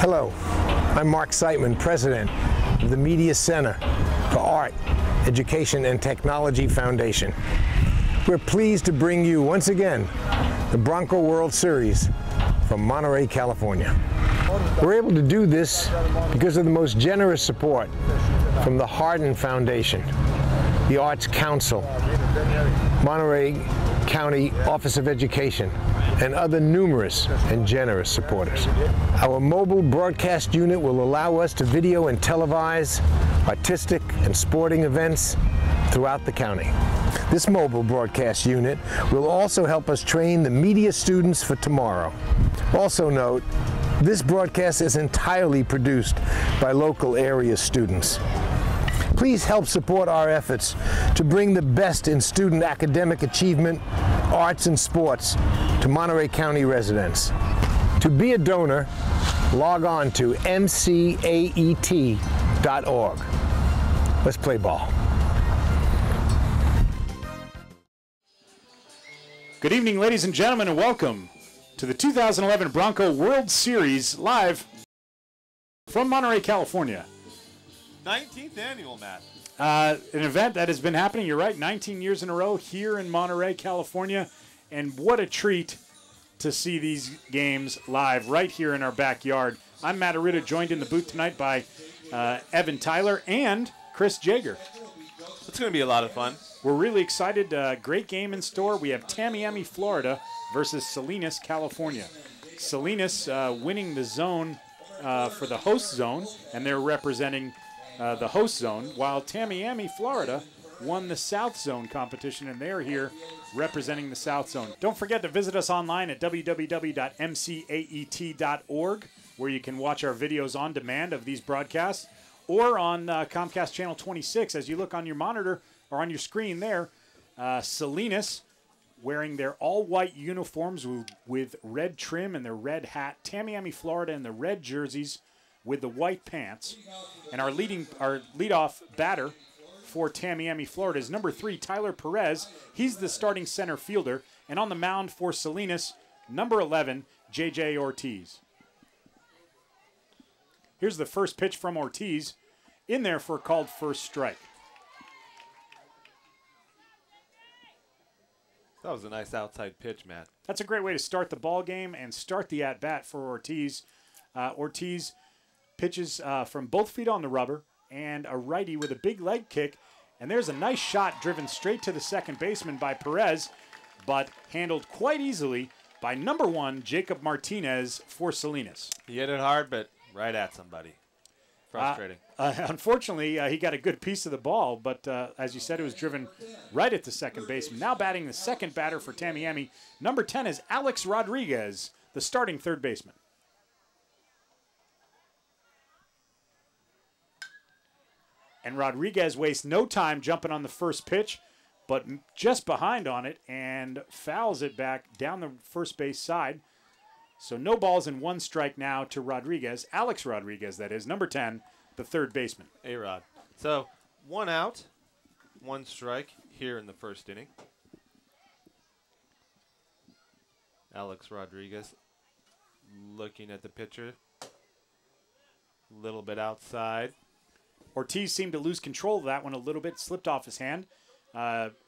Hello, I'm Mark Seitman, President of the Media Center for Art, Education, and Technology Foundation. We're pleased to bring you, once again, the Bronco World Series from Monterey, California. We're able to do this because of the most generous support from the Hardin Foundation, the Arts Council, Monterey County Office of Education, and other numerous and generous supporters. Our mobile broadcast unit will allow us to video and televise artistic and sporting events throughout the county. This mobile broadcast unit will also help us train the media students for tomorrow. Also note, this broadcast is entirely produced by local area students. Please help support our efforts to bring the best in student academic achievement, arts, and sports to Monterey County residents. To be a donor, log on to MCAET.org. Let's play ball. Good evening, ladies and gentlemen, and welcome to the 2011 Bronco World Series live from Monterey, California. 19th annual, Matt. An event that has been happening, you're right, 19 years in a row here in Monterey, California. And what a treat to see these games live right here in our backyard. I'm Matt Arruda, joined in the booth tonight by Evan Tyler and Chris Jager. It's going to be a lot of fun. We're really excited. Great game in store. We have Tamiami, Florida versus Salinas, California. Salinas winning the zone for the host zone, and they're representing the host zone, while Tamiami, Florida, won the South Zone competition, and they're here representing the South Zone. Don't forget to visit us online at www.mcaet.org, where you can watch our videos on demand of these broadcasts, or on Comcast Channel 26. As you look on your monitor or on your screen there, Salinas wearing their all-white uniforms with red trim and their red hat. Tamiami, Florida, in the red jerseys with the white pants. And our leadoff batter for Tamiami, Florida is number 3, Tyler Perez. He's the starting center fielder. And on the mound for Salinas, number 11, J.J. Ortiz. Here's the first pitch from Ortiz, in there for a called first strike. That was a nice outside pitch, Matt. That's a great way to start the ball game and start the at-bat for Ortiz. Ortiz pitches from both feet on the rubber and a righty with a big leg kick. And there's a nice shot driven straight to the second baseman by Perez, but handled quite easily by number 1, Jacob Martinez for Salinas. He hit it hard, but right at somebody. Frustrating. Unfortunately, he got a good piece of the ball, but as you said, it was driven right at the second baseman. Now batting the second batter for Tamiami, number 10 is Alex Rodriguez, the starting third baseman. And Rodriguez wastes no time jumping on the first pitch, but just behind on it and fouls it back down the first base side. So no balls and 1 strike now to Rodriguez. Alex Rodriguez, that is, number 10, the third baseman. A-Rod. So 1 out, 1 strike here in the first inning. Alex Rodriguez looking at the pitcher. A little bit outside. Ortiz seemed to lose control of that one a little bit, slipped off his hand.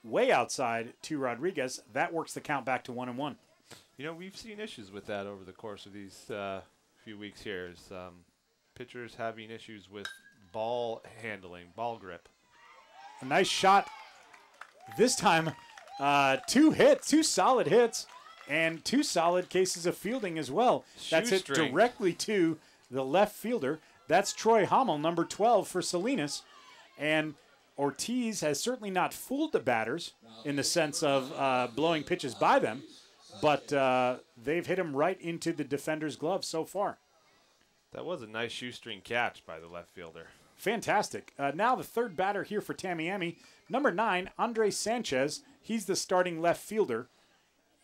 Way outside to Rodriguez. That works the count back to 1-1. You know, we've seen issues with that over the course of these few weeks here. Pitchers having issues with ball handling, ball grip. A nice shot. This time, 2 hits, 2 solid hits, and 2 solid cases of fielding as well. That's hit directly to the left fielder. That's Troy Hummel, number 12 for Salinas. And Ortiz has certainly not fooled the batters in the sense of blowing pitches by them, but they've hit him right into the defender's glove so far. That was a nice shoestring catch by the left fielder. Fantastic. Now the third batter here for Tamiami, number 9, Andre Sanchez. He's the starting left fielder.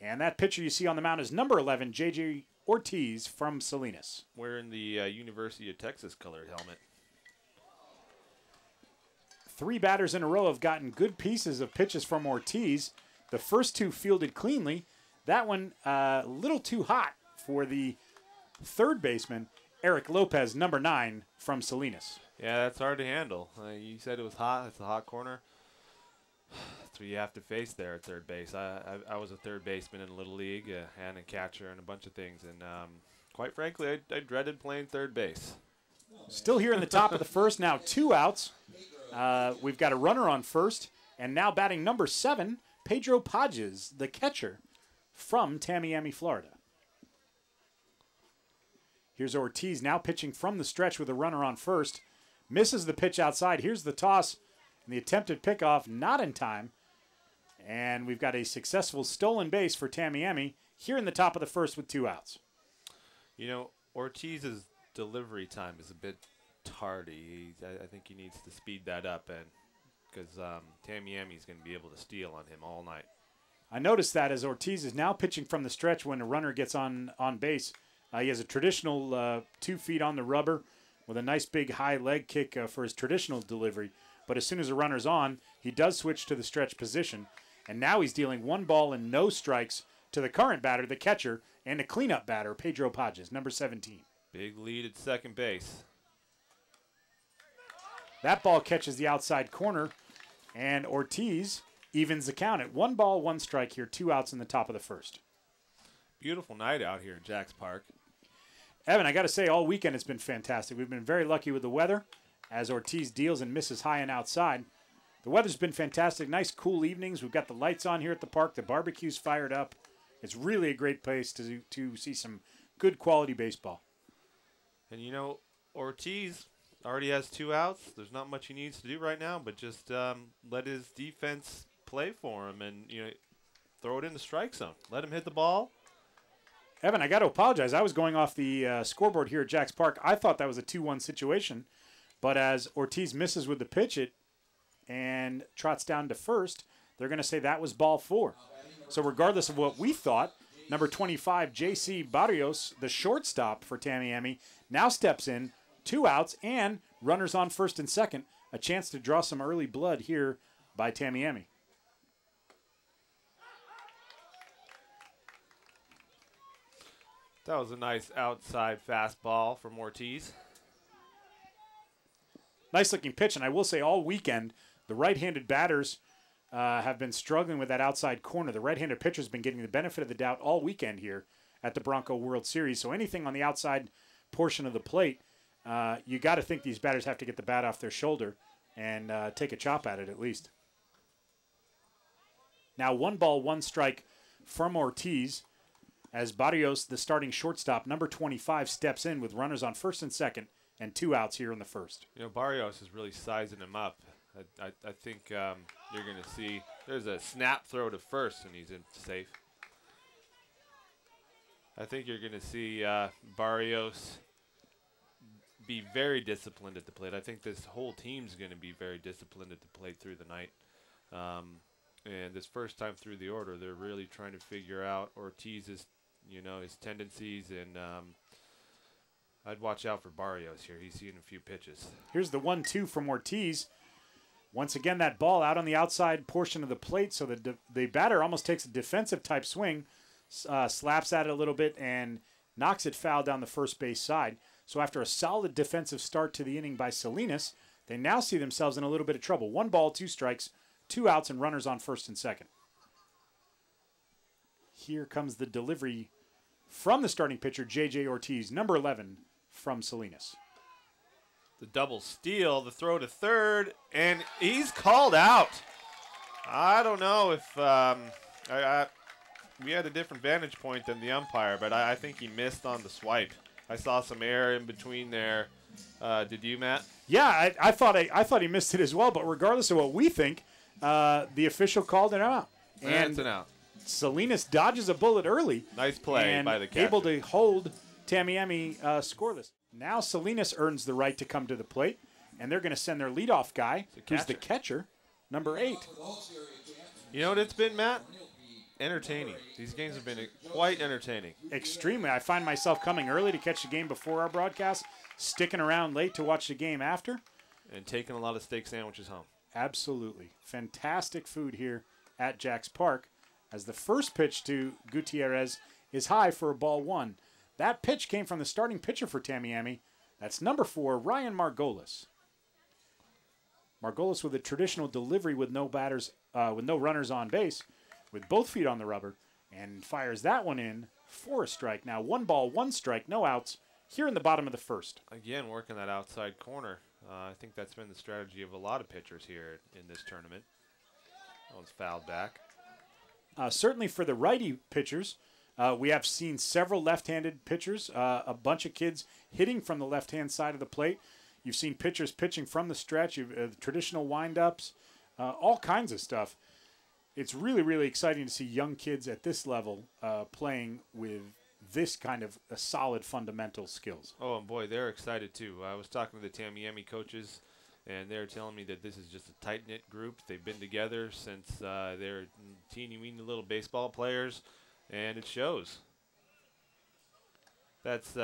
And that pitcher you see on the mound is number 11, J.J. Ortiz from Salinas. Wearing the University of Texas colored helmet. 3 batters in a row have gotten good pieces of pitches from Ortiz. The first 2 fielded cleanly. That one a little too hot for the third baseman, Eric Lopez, number 9 from Salinas. Yeah, that's hard to handle. You said it was hot. It's a hot corner. That's what you have to face there at third base. I was a third baseman in Little League and a catcher and a bunch of things. And quite frankly, I dreaded playing third base. Still here in the top of the first. Now 2 outs. We've got a runner on first. And now batting number 7, Pedro Pages, the catcher from Tamiami, Florida. Here's Ortiz now pitching from the stretch with a runner on first. Misses the pitch outside. Here's the toss. And the attempted pickoff, not in time. And we've got a successful stolen base for Tamiami here in the top of the first with 2 outs. You know, Ortiz's delivery time is a bit tardy. I think he needs to speed that up, and because Tamiami's going to be able to steal on him all night. I noticed that as Ortiz is now pitching from the stretch when a runner gets on base. He has a traditional 2 feet on the rubber with a nice big high leg kick for his traditional delivery. But as soon as a runner's on, he does switch to the stretch position. And now he's dealing 1 ball and no strikes to the current batter, the catcher, and a cleanup batter, Pedro Pages, number 17. Big lead at second base. That ball catches the outside corner, and Ortiz evens the count at 1 ball, 1 strike here, 2 outs in the top of the first. Beautiful night out here at Jack's Park. Evan, I got to say, all weekend it's been fantastic. We've been very lucky with the weather as Ortiz deals and misses high and outside. The weather's been fantastic. Nice, cool evenings. We've got the lights on here at the park. The barbecue's fired up. It's really a great place to see some good quality baseball. And, you know, Ortiz already has 2 outs. There's not much he needs to do right now, but just let his defense play for him and, you know, throw it in the strike zone. Let him hit the ball. Evan, I got to apologize. I was going off the scoreboard here at Jack's Park. I thought that was a 2-1 situation, but as Ortiz misses with the pitch and trots down to first, they're going to say that was ball 4. So regardless of what we thought, number 25, J.C. Barrios, the shortstop for Tamiami, now steps in, 2 outs, and runners on first and second, a chance to draw some early blood here by Tamiami. That was a nice outside fastball from Ortiz. Nice looking pitch, and I will say all weekend, the right-handed batters have been struggling with that outside corner. The right-handed pitcher's been getting the benefit of the doubt all weekend here at the Bronco World Series. So anything on the outside portion of the plate, you got to think these batters have to get the bat off their shoulder and take a chop at it at least. Now 1 ball, 1 strike from Ortiz as Barrios, the starting shortstop, number 25, steps in with runners on first and second and 2 outs here in the first. You know, Barrios is really sizing him up. I think you're going to see there's a snap throw to first, and he's in safe. I think you're going to see Barrios be very disciplined at the plate. I think this whole team's going to be very disciplined at the plate through the night. And this first time through the order, they're really trying to figure out Ortiz's, you know, his tendencies, and I'd watch out for Barrios here. He's seen a few pitches. Here's the 1-2 from Ortiz. Once again, that ball out on the outside portion of the plate, so the batter almost takes a defensive type swing, slaps at it a little bit, and knocks it foul down the first base side. So after a solid defensive start to the inning by Salinas, they now see themselves in a little bit of trouble. 1 ball, 2 strikes, 2 outs, and runners on first and second. Here comes the delivery from the starting pitcher, J.J. Ortiz, number 11 from Salinas. The double steal, the throw to third, and he's called out. I don't know if we had a different vantage point than the umpire, but I think he missed on the swipe. I saw some air in between there. Did you, Matt? Yeah, I thought he missed it as well, but regardless of what we think, the official called it out. And it's an out. Salinas dodges a bullet early. Nice play by the catcher. Able to hold Tamiami scoreless. Now Salinas earns the right to come to the plate, and they're going to send their leadoff guy, who's the catcher, number 8. You know what it's been, Matt? Entertaining. These games have been quite entertaining. Extremely. I find myself coming early to catch the game before our broadcast, sticking around late to watch the game after. And taking a lot of steak sandwiches home. Absolutely. Fantastic food here at Jack's Park as the first pitch to Gutierrez is high for a ball 1. That pitch came from the starting pitcher for Tamiami. That's number 4, Ryan Margolis. Margolis with a traditional delivery with no runners on base, with both feet on the rubber, and fires that one in for a strike. Now 1 ball, 1 strike, no outs here in the bottom of the first. Again, working that outside corner. I think that's been the strategy of a lot of pitchers here in this tournament. That one's fouled back. Certainly for the righty pitchers, we have seen several left-handed pitchers, a bunch of kids hitting from the left-hand side of the plate. You've seen pitchers pitching from the stretch, traditional wind-ups, all kinds of stuff. It's really, really exciting to see young kids at this level playing with this kind of solid fundamental skills. Oh, and boy, they're excited too. I was talking to the Tamiami coaches, and they're telling me that this is just a tight-knit group. They've been together since they're teeny-weeny little baseball players, and it shows. That's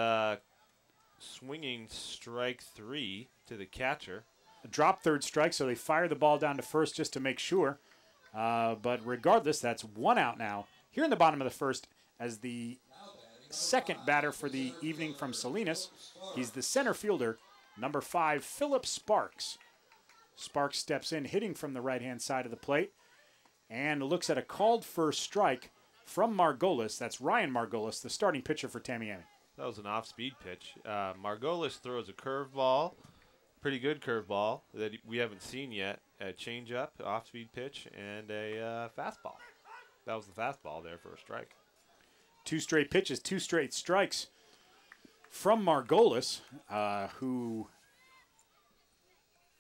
swinging strike 3 to the catcher. A drop third strike, so they fire the ball down to first just to make sure. But regardless, that's 1 out now here in the bottom of the first as the second batter for the evening from Salinas. He's the center fielder, number 5, Philip Sparks. Sparks steps in, hitting from the right-hand side of the plate, and looks at a called first strike from Margolis. That's Ryan Margolis, the starting pitcher for Tamiami. That was an off-speed pitch. Margolis throws a curveball, pretty good curveball that we haven't seen yet. A change-up, off-speed pitch, and a fastball. That was the fastball there for a strike. 2 straight pitches, 2 straight strikes from Margolis, who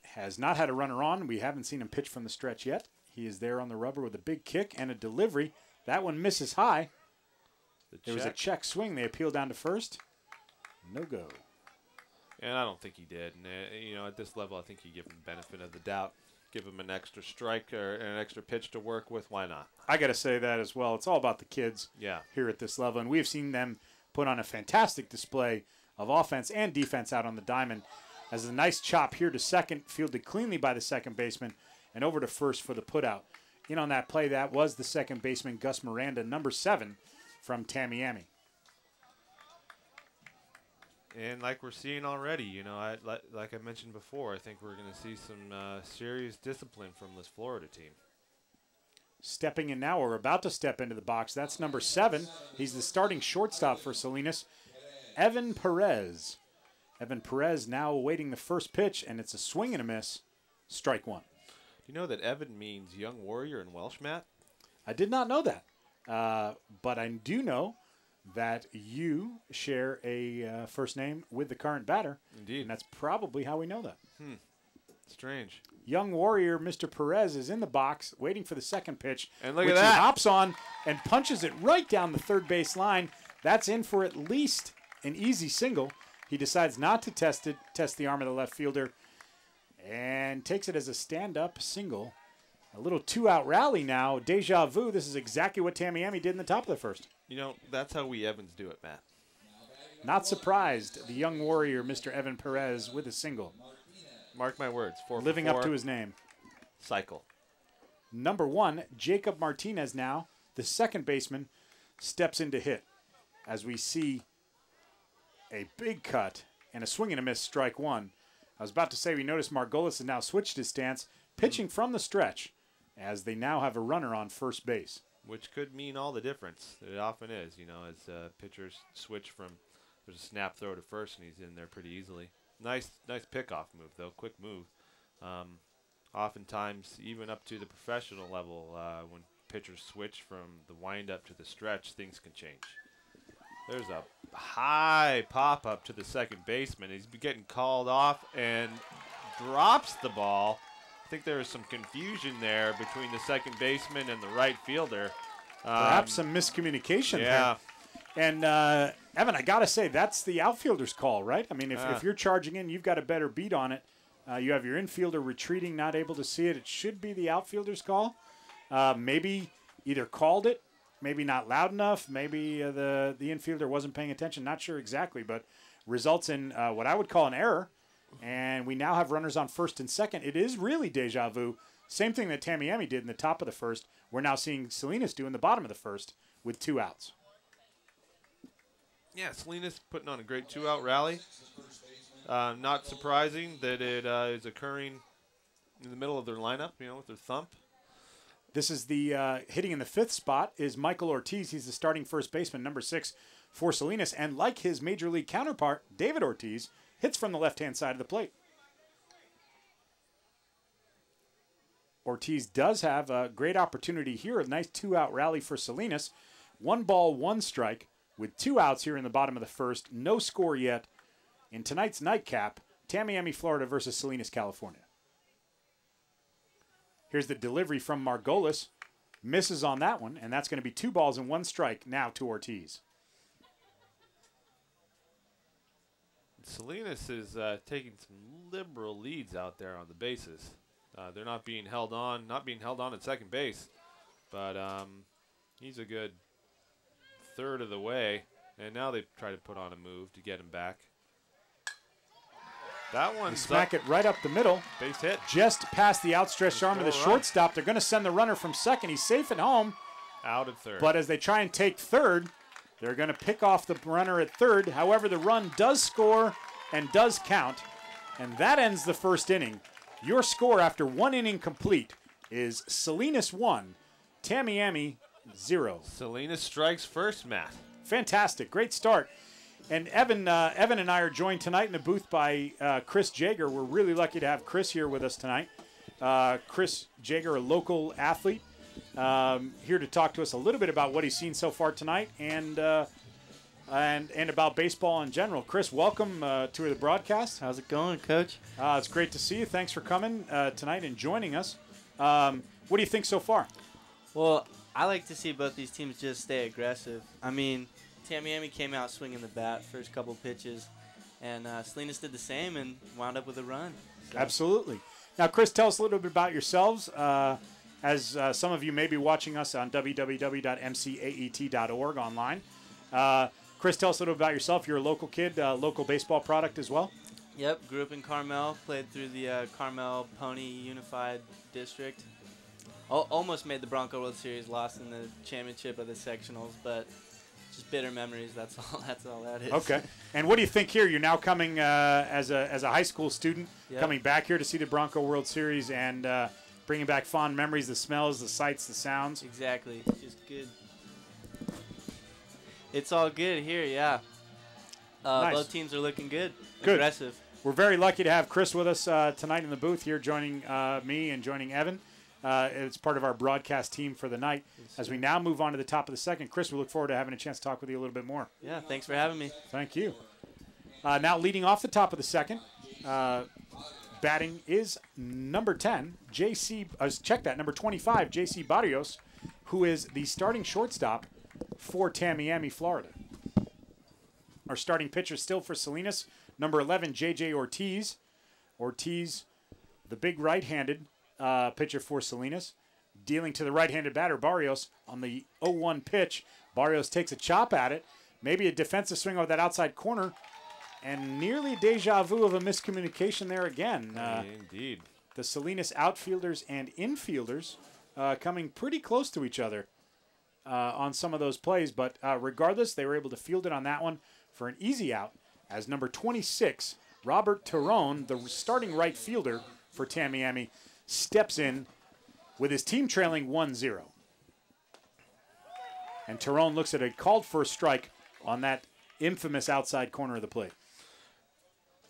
has not had a runner on. We haven't seen him pitch from the stretch yet. He is there on the rubber with a big kick and a delivery. That one misses high. There was a check swing. They appealed down to first. No go. And I don't think he did. And, at this level, I think you give him the benefit of the doubt. Give him an extra strike or an extra pitch to work with. Why not? I got to say that as well. It's all about the kids here at this level. And we've seen them put on a fantastic display of offense and defense out on the diamond. As a nice chop here to second, fielded cleanly by the second baseman, and over to first for the putout. In on that play, that was the second baseman, Gus Miranda, number 7 from Tamiami. And like we're seeing already, like I mentioned before, I think we're going to see some serious discipline from this Florida team. Stepping in now, or about to step into the box, that's number 7. He's the starting shortstop for Salinas, Evan Perez. Evan Perez now awaiting the first pitch, and it's a swing and a miss, strike 1. Do you know that Evan means young warrior in Welsh, Matt? I did not know that, but I do know that you share a first name with the current batter. Indeed. And that's probably how we know that. Strange. Young warrior Mr. Perez is in the box waiting for the second pitch. And look which at that. He hops on and punches it right down the third base line. That's in for at least an easy single. He decides not to test the arm of the left fielder, and takes it as a stand-up single. A little 2-out rally now. Deja vu. This is exactly what Tamiami did in the top of the first. That's how we Evans do it, Matt. Not surprised. The young warrior, Mr. Evan Perez, with a single. Mark my words. 4 for Living 4. up to his name. Cycle. Number 1, Jacob Martinez now, the second baseman, steps in to hit. As we see a big cut and a swing and a miss, strike 1. I was about to say we noticed Margolis has now switched his stance, pitching from the stretch, as they now have a runner on first base. Which could mean all the difference. It often is, as pitchers switch from, there's a snap throw to first, and he's in there pretty easily. Nice pickoff move, though. Quick move. Oftentimes, even up to the professional level, when pitchers switch from the windup to the stretch, things can change. There's a high pop-up to the second baseman. He's getting called off and drops the ball. I think there was some confusion there between the second baseman and the right fielder. Perhaps some miscommunication there. And, Evan, I got to say, that's the outfielder's call, right? I mean, if you're charging in, you've got a better beat on it. You have your infielder retreating, not able to see it. It should be the outfielder's call. Maybe either called it, maybe not loud enough, maybe the infielder wasn't paying attention. Not sure exactly, but results in what I would call an error. And we now have runners on first and second. It is really deja vu. Same thing that Tamiami did in the top of the first. We're now seeing Salinas do in the bottom of the first with 2 outs. Yeah, Salinas putting on a great 2-out rally. Not surprising that it is occurring in the middle of their lineup, with their thump. This is the hitting in the 5th spot is Michael Ortiz. He's the starting first baseman, number 6 for Salinas. And like his major league counterpart, David Ortiz, hits from the left-hand side of the plate. Ortiz does have a great opportunity here. A nice 2-out rally for Salinas. 1 ball, 1 strike with 2 outs here in the bottom of the 1st. No score yet in tonight's nightcap, Tamiami, Florida versus Salinas, California. Here's the delivery from Margolis. Misses on that one, and that's going to be 2 balls and 1 strike now to Ortiz. Salinas is taking some liberal leads out there on the bases. They're not being held on at second base, but he's a good 1/3 of the way, and now they try to put on a move to get him back. That one smack it right up the middle. Base hit. Just past the outstretched arm of the shortstop. They're going to send the runner from second. He's safe at home. Out at third. But as they try and take third, they're going to pick off the runner at third. However, the run does score and does count, and that ends the 1st inning. Your score after 1 inning complete is Salinas 1, Tamiami 0. Salinas strikes first, Matt. Fantastic. Great start. And Evan and I are joined tonight in the booth by Chris Jager. We're really lucky to have Chris here with us tonight. Chris Jager, a local athlete, here to talk to us a little bit about what he's seen so far tonight and about baseball in general. Chris, welcome to the broadcast. How's it going, Coach? It's great to see you. Thanks for coming tonight and joining us. What do you think so far? Well, I like to see both these teams just stay aggressive. I mean, Tamiami came out swinging the bat first couple pitches, and Salinas did the same and wound up with a run. So. Absolutely. Now, Chris, tell us a little bit about yourselves. As some of you may be watching us on www.mcaet.org online. Chris, tell us a little bit about yourself. You're a local kid, local baseball product as well? Yep, grew up in Carmel, played through the Carmel Pony Unified District. Almost made the Bronco World Series, lost in the championship of the sectionals, but just bitter memories. That's all that is. Okay. And what do you think here? You're now coming as a high school student, coming back here to see the Bronco World Series and bringing back fond memories, the smells, the sights, the sounds. Exactly. It's just good. It's all good here, yeah. Nice. Both teams are looking good. Good. Aggressive. We're very lucky to have Chris with us tonight in the booth here, joining me and joining Evan. It's part of our broadcast team for the night. As we now move on to the top of the 2nd, Chris, we look forward to having a chance to talk with you a little bit more. Yeah, thanks for having me. Thank you. Now leading off the top of the 2nd, batting is number 10, number 25, J.C. Barrios, who is the starting shortstop for Tamiami, Florida. Our starting pitcher still for Salinas, number 11, J.J. Ortiz. Ortiz, the big right-handed pitcher for Salinas, dealing to the right-handed batter, Barrios, on the 0-1 pitch. Barrios takes a chop at it, maybe a defensive swing over that outside corner, and nearly deja vu of a miscommunication there again. Indeed. The Salinas outfielders and infielders coming pretty close to each other on some of those plays, but regardless, they were able to field it on that one for an easy out as number 26, Robert Terron, the starting right fielder for Tamiami, steps in with his team trailing 1-0. And Terron looks at a called for a strike on that infamous outside corner of the plate.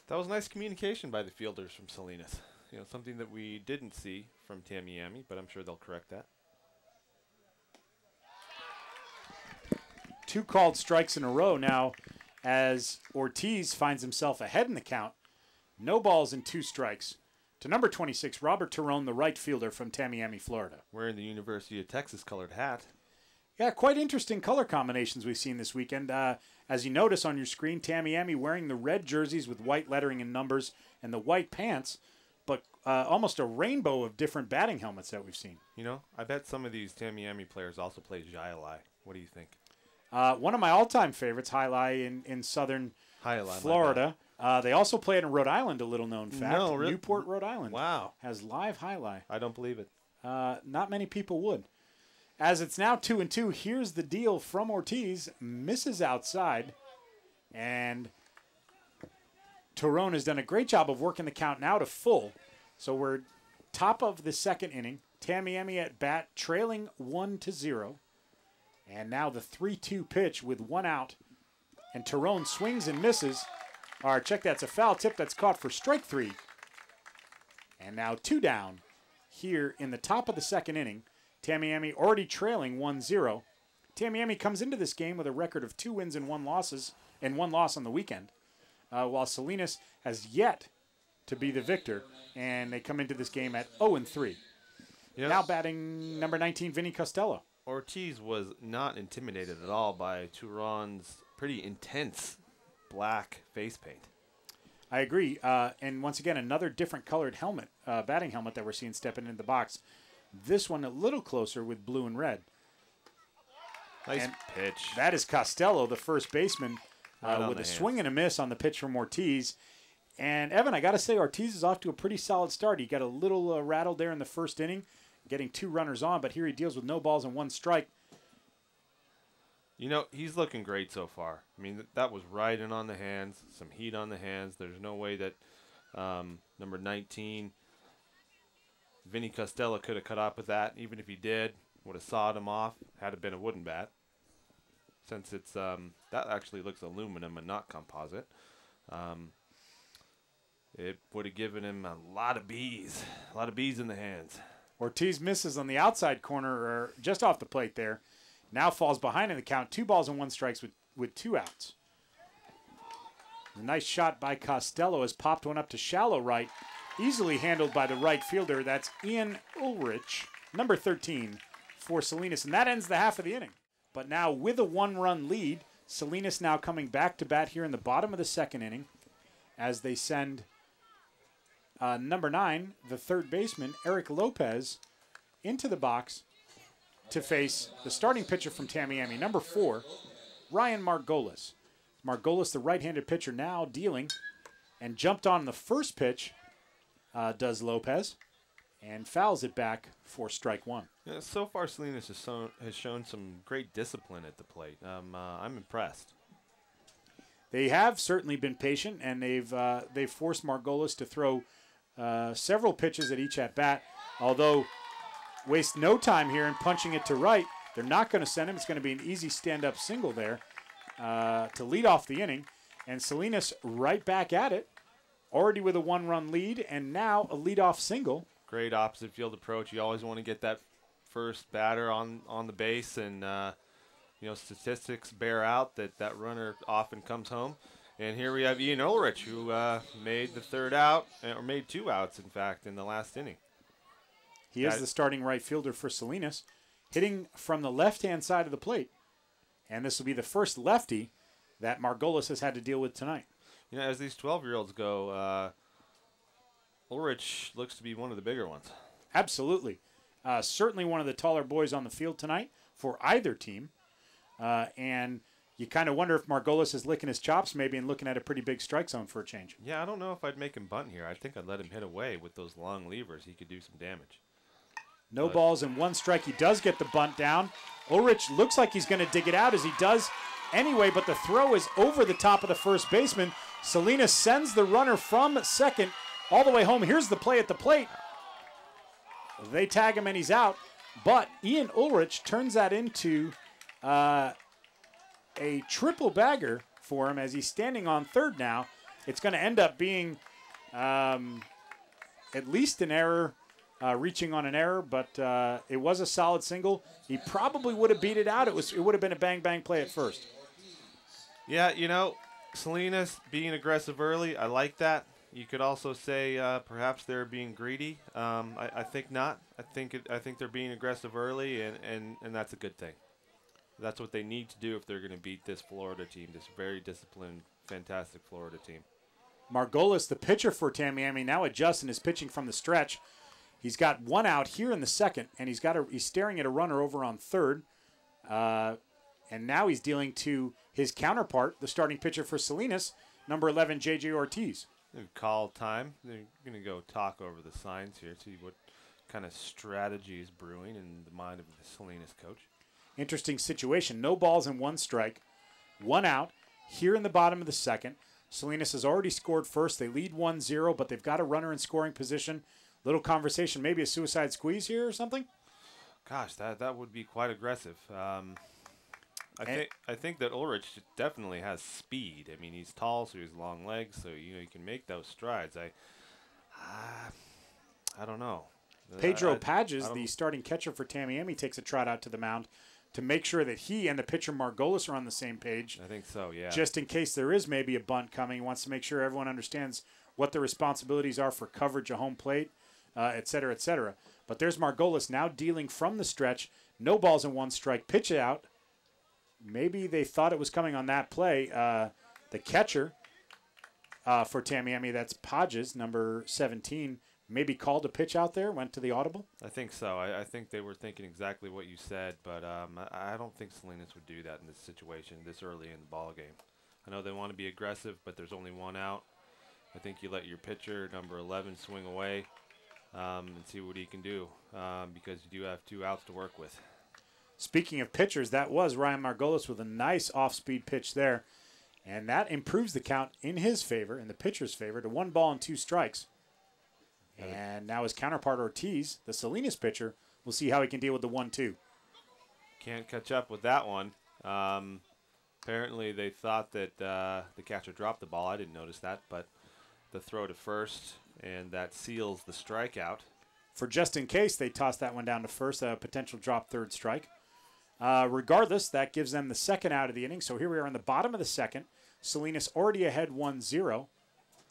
That was nice communication by the fielders from Salinas. Something that we didn't see from Tamiami, but I'm sure they'll correct that. 2 called strikes in a row now as Ortiz finds himself ahead in the count. No balls and 2 strikes to number 26, Robert Terron, the right fielder from Tamiami, Florida. Wearing the University of Texas colored hat. Yeah, quite interesting color combinations we've seen this weekend. As you notice on your screen, Tamiami wearing the red jerseys with white lettering and numbers and the white pants, but almost a rainbow of different batting helmets that we've seen. I bet some of these Tamiami players also play Jai-Alai. What do you think? One of my all-time favorites, Jai-Alai in southern Florida. They also play it in Rhode Island, a little-known fact. No, really? Newport, Rhode Island. Wow. Has live Jai-Alai. I don't believe it. Not many people would. As it's now 2-2, here's the deal from Ortiz. Misses outside. And Tyrone has done a great job of working the count now to full. So we're top of the second inning. Tamiami at bat, trailing 1-0. And now the 3-2 pitch with 1 out. And Tyrone swings and misses. All right, check that. It's a foul tip that's caught for strike 3. And now 2 down here in the top of the second inning. Tamiami already trailing 1-0. Tamiami comes into this game with a record of 2 wins and 1 loss on the weekend, while Salinas has yet to be the victor, and they come into this game at 0-3. Yep. Now batting number 19, Vinny Costello. Ortiz was not intimidated at all by Turon's pretty intense black face paint. I agree. And once again, another different colored helmet, batting helmet that we're seeing stepping into the box. This one a little closer with blue and red. Nice pitch. That is Costello, the first baseman, Right with a swing and a miss on the pitch from Ortiz. And, Evan, I got to say, Ortiz is off to a pretty solid start. He got a little rattled there in the first inning, getting 2 runners on, but here he deals with no balls and 1 strike. You know, he's looking great so far. I mean, that was right in on the hands, some heat on the hands. There's no way that number 19, Vinny Costello, could have cut up with that. Even if he did, would have sawed him off, had it been a wooden bat. Since it's, that actually looks aluminum and not composite. It would have given him a lot of bees in the hands. Ortiz misses on the outside corner, or just off the plate there. Now falls behind in the count. 2 balls and 1 strikes with 2 outs. A nice shot by Costello has popped one up to shallow right. Easily handled by the right fielder. That's Ian Ulrich, number 13 for Salinas. And that ends the half of the inning. But now with a 1-run lead, Salinas now coming back to bat here in the bottom of the second inning as they send number 9, the third baseman, Eric Lopez, into the box to face the starting pitcher from Tamiami, number 4, Ryan Margolis. Margolis, the right-handed pitcher, now dealing, and jumped on the first pitch, does Lopez, and fouls it back for strike 1. Yeah, so far, Salinas has shown some great discipline at the plate. I'm impressed. They have certainly been patient, and they've forced Margolis to throw several pitches at each at-bat, although waste no time here in punching it to right. They're not going to send him. It's going to be an easy stand-up single there to lead off the inning. And Salinas right back at it, already with a 1-run lead, and now a leadoff single. Great opposite field approach. You always want to get that first batter on the base, and statistics bear out that runner often comes home. And here we have Ian Ulrich, who made the 3rd out, or made 2 outs, in fact, in the last inning. He is the starting right fielder for Salinas, hitting from the left-hand side of the plate. And this will be the first lefty that Margolis has had to deal with tonight. You know, as these 12-year-olds go, Ulrich looks to be one of the bigger ones. Absolutely. Certainly one of the taller boys on the field tonight for either team. And you kind of wonder if Margolis is licking his chops maybe and looking at a pretty big strike zone for a change. Yeah, I don't know if I'd make him bunt here. I think I'd let him hit away with those long levers. He could do some damage. No balls and 1 strike. He does get the bunt down. Ulrich looks like he's going to dig it out, as he does anyway, but the throw is over the top of the first baseman. Salinas sends the runner from second all the way home. Here's the play at the plate. They tag him and he's out, but Ian Ulrich turns that into a triple bagger for him as he's standing on third now. It's going to end up being at least an error, reaching on an error, but it was a solid single. He probably would have beat it out. It would have been a bang-bang play at first. Yeah, you know, Salinas being aggressive early, I like that. You could also say perhaps they're being greedy. I think not. I think they're being aggressive early, and that's a good thing. That's what they need to do if they're going to beat this Florida team, this very disciplined, fantastic Florida team. Margolis, the pitcher for Tamiami, now adjusts and is pitching from the stretch. He's got 1 out here in the second, and he's staring at a runner over on third. And now he's dealing to his counterpart, the starting pitcher for Salinas, number 11, J.J. Ortiz. Call time. They're going to go talk over the signs here, see what kind of strategy is brewing in the mind of the Salinas coach. Interesting situation. No balls and 1 strike, 1 out. here in the bottom of the second. Salinas has already scored first. They lead 1-0, but they've got a runner in scoring position. Little conversation, maybe a suicide squeeze here or something? Gosh, that would be quite aggressive. I think that Ulrich definitely has speed. I mean, he's tall, so he has long legs, so he can make those strides. I don't know. Pedro Pages, the starting catcher for Tamiami, takes a trot out to the mound to make sure that he and the pitcher Margolis are on the same page. I think so, yeah. Just in case there is maybe a bunt coming, he wants to make sure everyone understands what the responsibilities are for coverage of home plate, et cetera, et cetera. But there's Margolis now dealing from the stretch. No balls and 1 strike. Pitch out. Maybe they thought it was coming on that play. The catcher for Tamiami, that's Pages, number 17, maybe called a pitch out there, went to the audible? I think so. I think they were thinking exactly what you said, but I don't think Salinas would do that in this situation this early in the ball game. I know they want to be aggressive, but there's only 1 out. I think you let your pitcher, number 11, swing away and see what he can do because you do have 2 outs to work with. Speaking of pitchers, that was Ryan Margolis with a nice off-speed pitch there, and that improves the count in his favor, in the pitcher's favor, to 1 ball and 2 strikes. And now his counterpart Ortiz, the Salinas pitcher, will see how he can deal with the 1-2. Can't catch up with that one. Apparently they thought that the catcher dropped the ball. I didn't notice that, but the throw to first, and that seals the strikeout. For just in case, they tossed that one down to first, a potential drop third strike. Regardless, that gives them the 2nd out of the inning. So here we are in the bottom of the 2nd. Salinas already ahead 1-0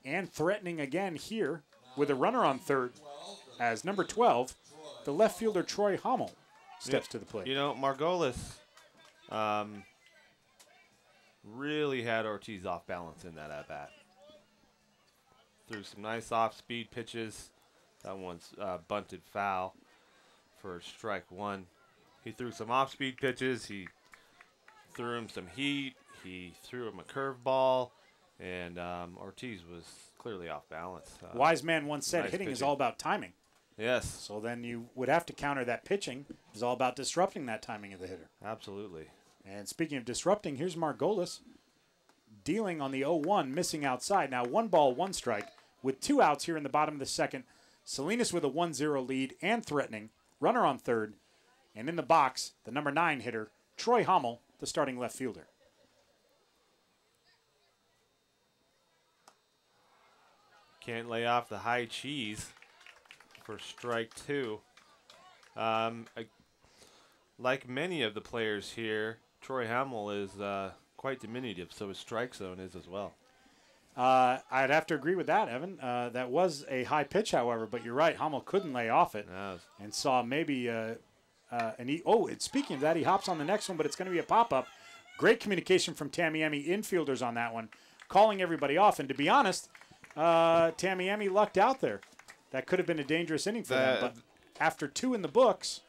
and threatening again here with a runner on 3rd as number 12, the left fielder Troy Hummel, steps to the plate. Margolis really had Ortiz off balance in that at-bat. Threw some nice off-speed pitches. That one's bunted foul for strike 1. He threw some off-speed pitches. He threw him some heat. He threw him a curveball. And Ortiz was clearly off balance. Wise man once said nice hitting pitching. is all about timing. Yes. So then you would have to counter that pitching is all about disrupting that timing of the hitter. Absolutely. And speaking of disrupting, here's Margolis dealing on the 0-1, missing outside. Now 1 ball, 1 strike with 2 outs here in the bottom of the 2nd. Salinas with a 1-0 lead and threatening. Runner on 3rd. And in the box, the number 9 hitter, Troy Hummel, the starting left fielder. Can't lay off the high cheese for strike 2. Like many of the players here, Troy Hummel is quite diminutive, so his strike zone is as well. I'd have to agree with that, Evan. That was a high pitch, however, but you're right. Hummel couldn't lay off it and saw maybe speaking of that, he hops on the next one, but it's going to be a pop-up. Great communication from Tamiami infielders on that one, calling everybody off. And to be honest, Tamiami lucked out there. That could have been a dangerous inning for them. But after 2 in the books,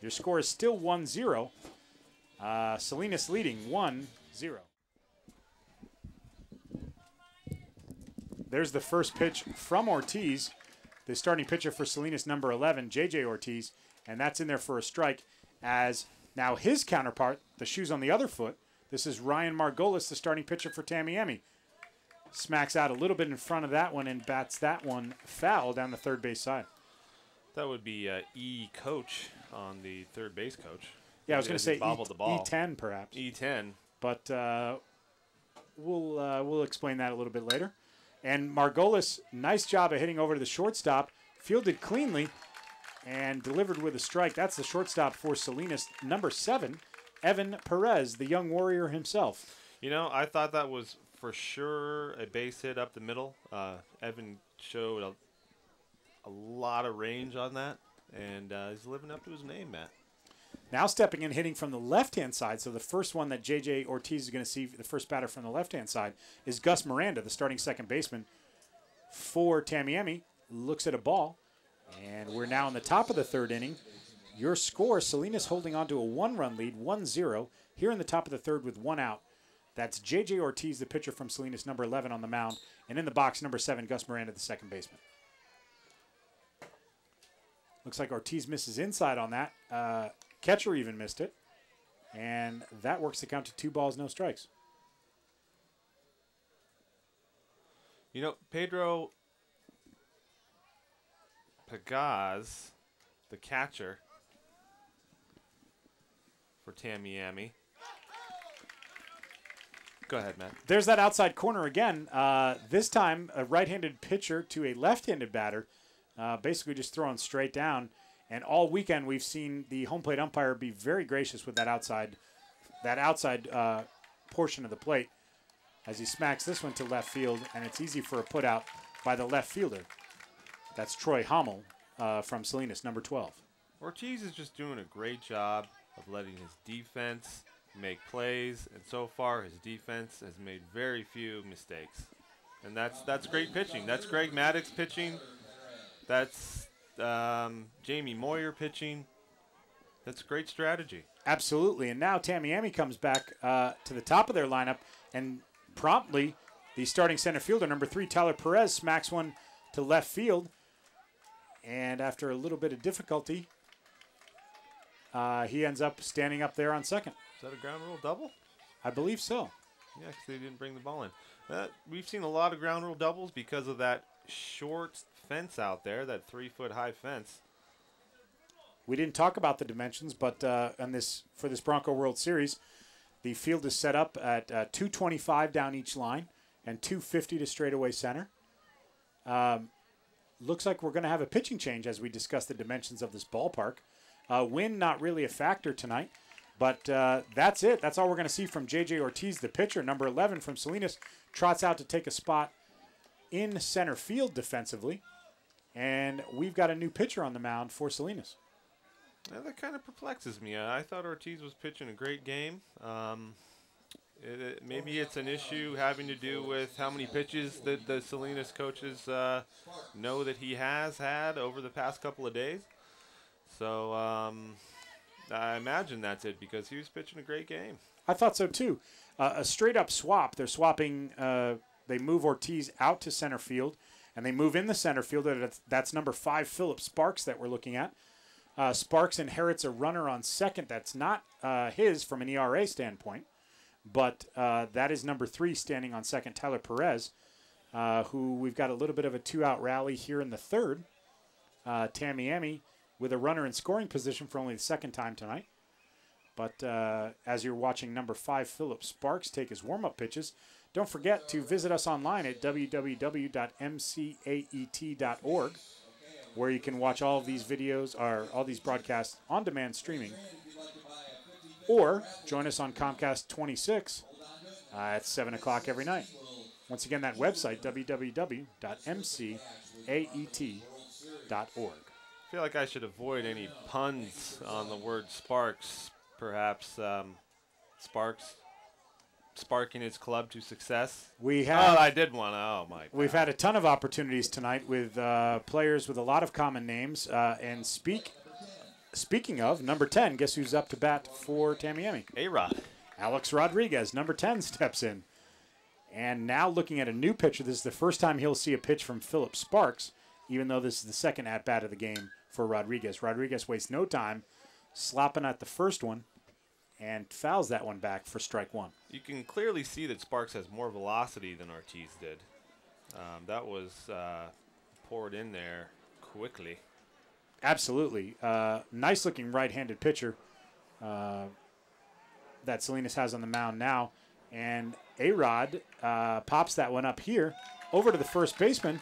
your score is still 1-0. Salinas leading 1-0. There's the first pitch from Ortiz, the starting pitcher for Salinas, number 11, J.J. Ortiz, and that's in there for a strike. As now his counterpart, the shoes on the other foot, this is Ryan Margolis, the starting pitcher for Tamiami. Smacks out a little bit in front of that one and bats that one foul down the third base side. That would be E coach on the third base coach. Yeah, I was going to say the ball. E10 perhaps. E10. But we'll explain that a little bit later. And Margolis, nice job of hitting over to the shortstop, fielded cleanly and delivered with a strike. That's the shortstop for Salinas, number 7, Evan Perez, the young warrior himself. I thought that was for sure a base hit up the middle. Evan showed a lot of range on that, and he's living up to his name, Matt. Now stepping in, hitting from the left-hand side. So the first one that J.J. Ortiz is going to see, the first batter from the left-hand side, is Gus Miranda, the starting second baseman for Tamiami. Looks at a ball, and we're now in the top of the 3rd inning. Your score, Salinas holding on to a 1-run lead, 1-0, here in the top of the 3rd with 1 out. That's J.J. Ortiz, the pitcher from Salinas, number 11 on the mound, and in the box, number 7, Gus Miranda, the second baseman. Looks like Ortiz misses inside on that. Catcher even missed it. And that works the count to 2 balls, no strikes. You know, Pedro Pagaz, the catcher for Tamiami. Go ahead, Matt. There's that outside corner again. This time, a right-handed pitcher to a left-handed batter, basically just throwing straight down. And all weekend, we've seen the home plate umpire be very gracious with that outside portion of the plate as he smacks this one to left field, and it's easy for a put out by the left fielder. That's Troy Hummel from Salinas, number 12. Ortiz is just doing a great job of letting his defense make plays, and so far his defense has made very few mistakes. And that's great pitching. That's Greg Maddox pitching. That's Jamie Moyer pitching. That's a great strategy. Absolutely. And now Tamiami comes back to the top of their lineup, and promptly the starting center fielder, number 3, Tyler Perez, smacks one to left field. And after a little bit of difficulty, he ends up standing up there on second. Is that a ground rule double? I believe so. Yeah, because they didn't bring the ball in. We've seen a lot of ground rule doubles because of that short fence out there, that 3-foot high fence. We didn't talk about the dimensions, but for this Bronco World Series, the field is set up at 225 down each line and 250 to straightaway center. Looks like we're going to have a pitching change as we discuss the dimensions of this ballpark. Wind not really a factor tonight, but that's it. That's all we're going to see from J.J. Ortiz, the pitcher, number 11 from Salinas, trots out to take a spot in center field defensively. And we've got a new pitcher on the mound for Salinas. Yeah, that kind of perplexes me. I thought Ortiz was pitching a great game. Maybe it's an issue having to do with how many pitches that the Salinas coaches know that he has had over the past couple of days. So I imagine that's it, because he was pitching a great game. I thought so too. A straight-up swap. They're swapping. They move Ortiz out to center field, and they move in the center fielder. That's number 5, Philip Sparks, that we're looking at. Sparks inherits a runner on second. That's not his from an ERA standpoint, but that is number 3 standing on second, Tyler Perez, who we've got a little bit of a 2-out rally here in the third. Tamiami with a runner in scoring position for only the second time tonight. But as you're watching number 5, Philip Sparks, take his warm-up pitches, don't forget to visit us online at www.mcaet.org, where you can watch all of these videos, or all these broadcasts on demand streaming. Or join us on Comcast 26 at 7 o'clock every night. Once again, that website, www.mcaet.org. I feel like I should avoid any puns on the word Sparks, perhaps. Sparks sparking his club to success. We have. Oh, I did one. Oh, my God. We've had a ton of opportunities tonight with players with a lot of common names. And speaking of, number 10, guess who's up to bat for Tamiami? A-Rod. Alex Rodriguez, number 10, steps in. And now looking at a new pitcher, this is the first time he'll see a pitch from Philip Sparks, even though this is the second at-bat of the game for Rodriguez. Rodriguez wastes no time, slapping at the first one, and fouls that one back for strike 1. You can clearly see that Sparks has more velocity than Ortiz did. That was poured in there quickly. Absolutely. Nice-looking right-handed pitcher that Salinas has on the mound now. And A-Rod pops that one up here over to the first baseman,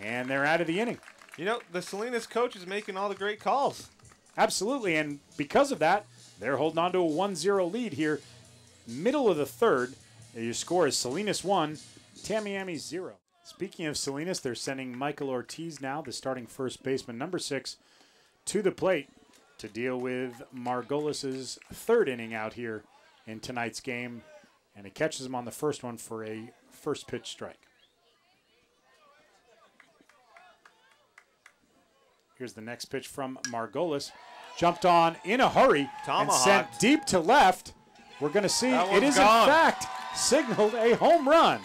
and they're out of the inning. You know, the Salinas coach is making all the great calls. Absolutely, and because of that, they're holding on to a 1-0 lead here. Middle of the third, your score is Salinas 1, Tamiami 0. Speaking of Salinas, they're sending Michael Ortiz now, the starting first baseman, number 6, to the plate to deal with Margolis's third inning out here in tonight's game. And he catches him on the first one for a first pitch strike. Here's the next pitch from Margolis. Jumped on in a hurry and sent deep to left. We're going to see it is gone. In fact signaled a home run.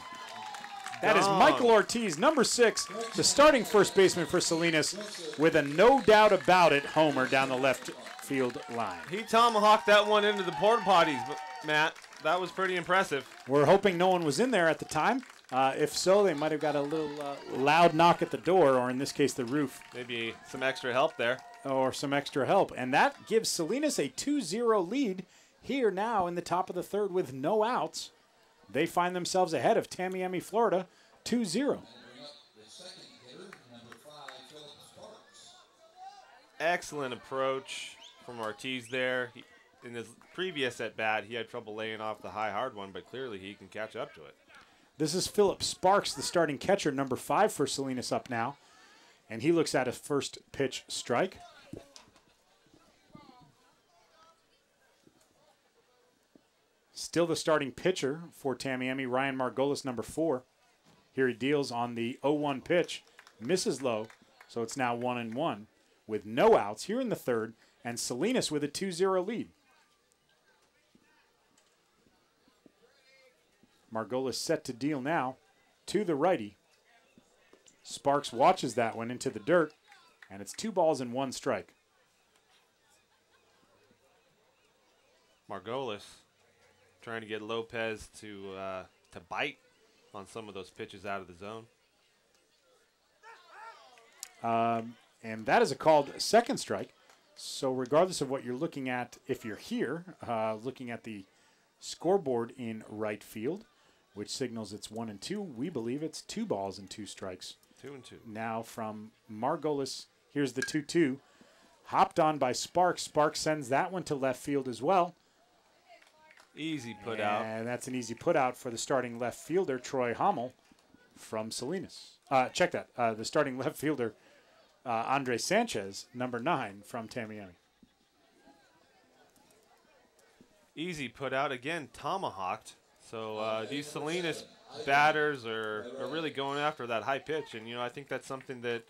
That is Michael Ortiz, number 6, the starting first baseman for Salinas, with a no doubt about it homer down the left field line. He tomahawked that one into the porta potties, Matt. That was pretty impressive. We're hoping no one was in there at the time. If so, they might have got a little loud knock at the door, or in this case, the roof. Maybe some extra help there. Or some extra help. And that gives Salinas a 2-0 lead here now in the top of the third with no outs. They find themselves ahead of Tamiami, Florida, 2-0. Excellent approach from Ortiz there. In his previous at-bat, he had trouble laying off the high, hard one, but clearly he can catch up to it. This is Philip Sparks, the starting catcher, number 5 for Salinas up now. And he looks at a first pitch strike. Still the starting pitcher for Tamiami, Ryan Margolis, number 4. Here he deals on the 0-1 pitch. Misses low, so it's now 1-1 with no outs here in the third, and Salinas with a 2-0 lead. Margolis set to deal now to the righty. Sparks watches that one into the dirt, and it's 2 balls and 1 strike. Margolis trying to get Lopez to bite on some of those pitches out of the zone. And that is a called second strike. So regardless of what you're looking at, if you're here, looking at the scoreboard in right field, which signals it's 1-2, we believe it's 2 balls and 2 strikes. 2-2. Now from Margolis, here's the 2-2. Hopped on by Sparks. Sparks sends that one to left field as well. Easy put out. And that's an easy put out for the starting left fielder, Troy Hummel from Salinas. Check that. The starting left fielder, Andre Sanchez, number 9 from Tamiami. Easy put out. Again, tomahawked. So these Salinas batters are really going after that high pitch. And, I think that's something that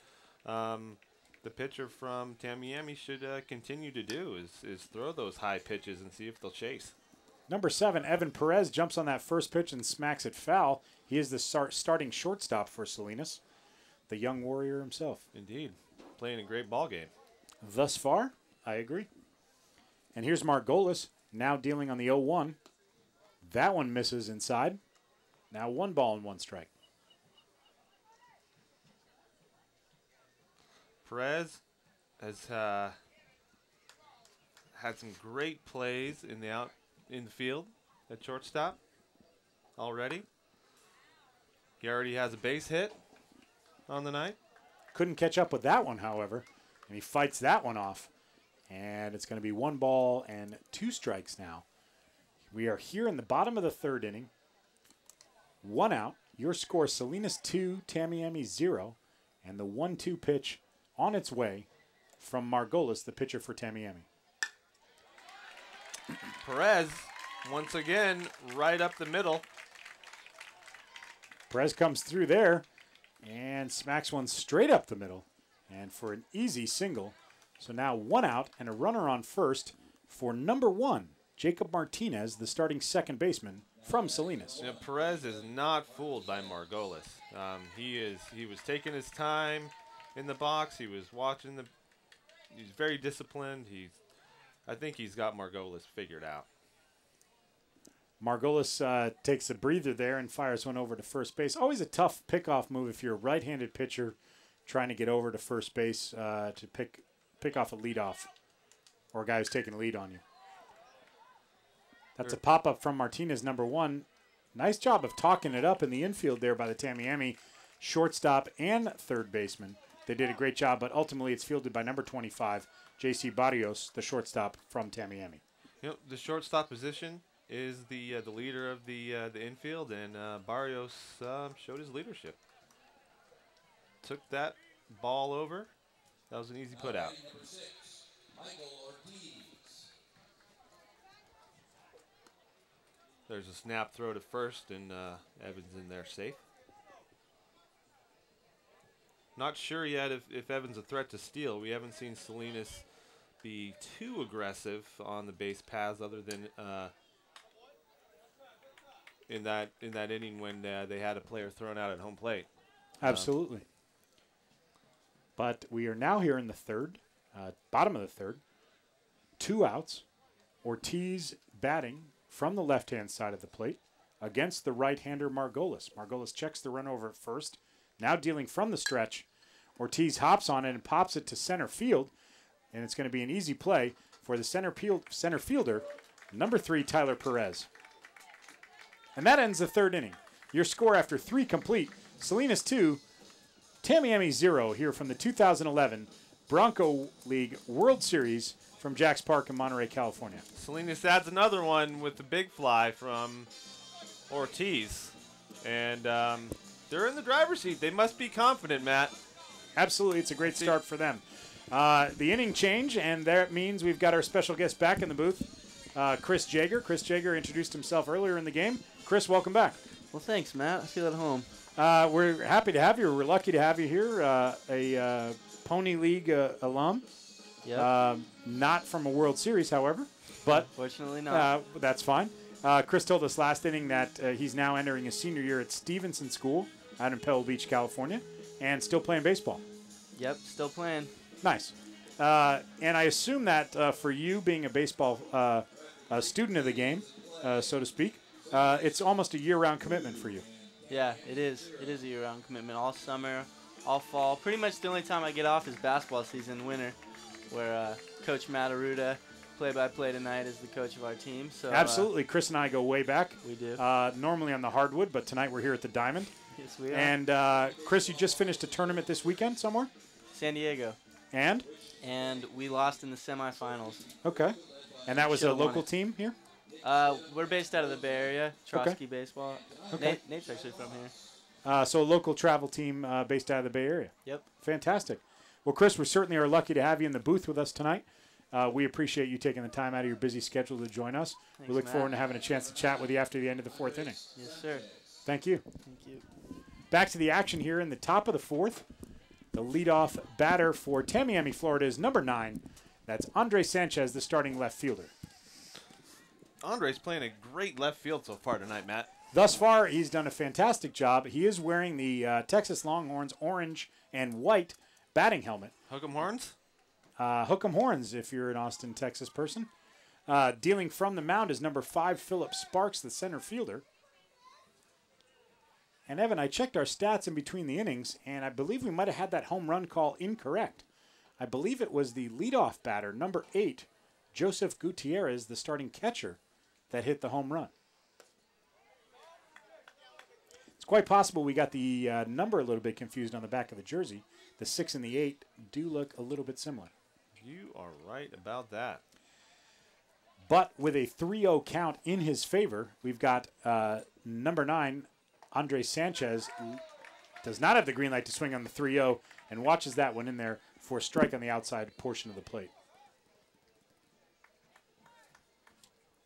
the pitcher from Tamiami should continue to do is throw those high pitches and see if they'll chase. Number 7, Evan Perez, jumps on that first pitch and smacks it foul. He is the starting shortstop for Salinas, the young warrior himself. Indeed. Playing a great ball game. Thus far, I agree. And here's Margolis, now dealing on the 0-1. That one misses inside. Now 1 ball and 1 strike. Perez has had some great plays in the field at shortstop already. He already has a base hit on the night. Couldn't catch up with that one, however, and he fights that one off. And it's going to be 1 ball and 2 strikes now. We are here in the bottom of the third inning. 1 out. Your score, Salinas 2, Tamiami 0. And the 1-2 pitch on its way from Margolis, the pitcher for Tamiami. Perez, once again, right up the middle. Perez comes through there and smacks one straight up the middle. And for an easy single. So now 1 out and a runner on first for number 1, Jacob Martinez, the starting second baseman from Salinas. Perez is not fooled by Margolis. He was taking his time in the box. He was watching he's very disciplined. I think he's got Margolis figured out. Margolis takes a breather there and fires one over to first base. Always a tough pickoff move if you're a right-handed pitcher trying to get over to first base to pick off a leadoff or a guy who's taking a lead on you. That's a pop-up from Martinez, number 1. Nice job of talking it up in the infield there by the Tamiami shortstop and third baseman. They did a great job, but ultimately it's fielded by number 25, J.C. Barrios, the shortstop from Tamiami. The shortstop position is the leader of the infield, and Barrios showed his leadership. Took that ball over. That was an easy put out. There's a snap throw to first, and Evans in there safe. Not sure yet if Evans a threat to steal. We haven't seen Salinas be too aggressive on the base paths, other than in that inning when they had a player thrown out at home plate. Absolutely. But we are now here in the third, bottom of the third. 2 outs. Ortiz batting from the left-hand side of the plate against the right-hander Margolis. Margolis checks the run over at first. Now dealing from the stretch. Ortiz hops on it and pops it to center field. And it's going to be an easy play for the center fielder, number 3, Tyler Perez. And that ends the third inning. Your score after 3 complete, Salinas 2, Tamiami 0 here from the 2011 Bronco League World Series from Jacks Park in Monterey, California. Salinas adds another one with the big fly from Ortiz. And they're in the driver's seat. They must be confident, Matt. Absolutely, it's a great start for them. The inning change, and that means we've got our special guest back in the booth, Chris Jager. Chris Jager introduced himself earlier in the game. Chris, welcome back. Well, thanks, Matt. I feel at home. We're happy to have you. We're lucky to have you here, a Pony League alum. Yep. Not from a World Series, however, but Fortunately not. that's fine. Chris told us last inning that he's now entering his senior year at Stevenson School out in Pebble Beach, California, and still playing baseball. Yep, still playing. Nice. And I assume that for you being a baseball a student of the game, so to speak, it's almost a year-round commitment for you. Yeah, it is. It is a year-round commitment. All summer, all fall. Pretty much the only time I get off is basketball season, winter, where Coach Matt Arruda, play-by-play tonight, is the coach of our team. So Absolutely. Chris and I go way back. We do. Normally on the hardwood, but tonight we're here at the Diamond. Yes, we are. And Chris, you just finished a tournament this weekend somewhere? San Diego. And We lost in the semifinals. Okay. And that was a Should've won local it. team here? We're based out of the Bay Area, Trotsky baseball. Okay. Nate's actually from here. So a local travel team based out of the Bay Area. Yep. Fantastic. Well, Chris, we certainly are lucky to have you in the booth with us tonight. We appreciate you taking the time out of your busy schedule to join us. Thanks, We look Matt. forward to having a chance to chat with you after the end of the 4th inning. Yes, sir. Thank you. Thank you. Back to the action here in the top of the 4th. The leadoff batter for Tamiami, Florida is number 9. That's Andre Sanchez, the starting left fielder. Andre's playing a great left field so far tonight, Matt. Thus far, he's done a fantastic job. He is wearing the Texas Longhorns orange and white batting helmet. Hook 'em horns? Hook 'em horns if you're an Austin, Texas person. Dealing from the mound is number 5, Philip Sparks, the center fielder. And Evan, I checked our stats in between the innings, and I believe we might have had that home run call incorrect. I believe it was the leadoff batter, number 8, Joseph Gutierrez, the starting catcher, that hit the home run. It's quite possible we got the number a little bit confused on the back of the jersey. The 6 and the 8 do look a little bit similar. You are right about that. But with a 3-0 count in his favor, we've got number 9, Andre Sanchez, does not have the green light to swing on the 3-0 and watches that one in there for a strike on the outside portion of the plate.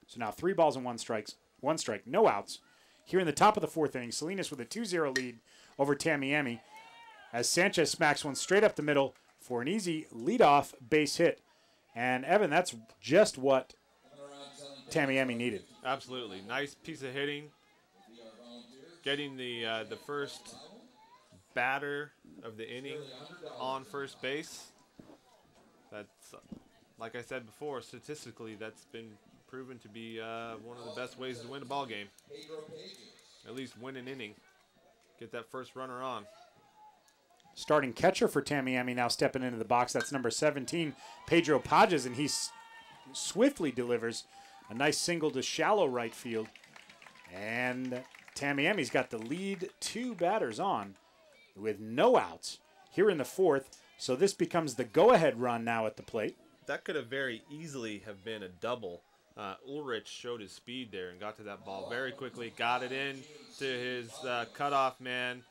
So now 3 balls and 1 strike, no outs. Here in the top of the 4th inning, Salinas with a 2-0 lead over Tamiami as Sanchez smacks one straight up the middle for an easy leadoff base hit. And Evan, that's just what Tamiami needed. Absolutely. Nice piece of hitting. Getting the first batter of the inning on first base. That's, like I said before, statistically, that's been proven to be one of the best ways to win a ball game. At least win an inning. Get that first runner on. Starting catcher for Tamiami now stepping into the box. That's number 17, Pedro Pages, and he swiftly delivers a nice single to shallow right field. And Tamiami's got the lead 2 batters on with no outs here in the 4th. So this becomes the go-ahead run now at the plate. That could have very easily have been a double. Ulrich showed his speed there and got to that ball very quickly. Got it in to his cutoff man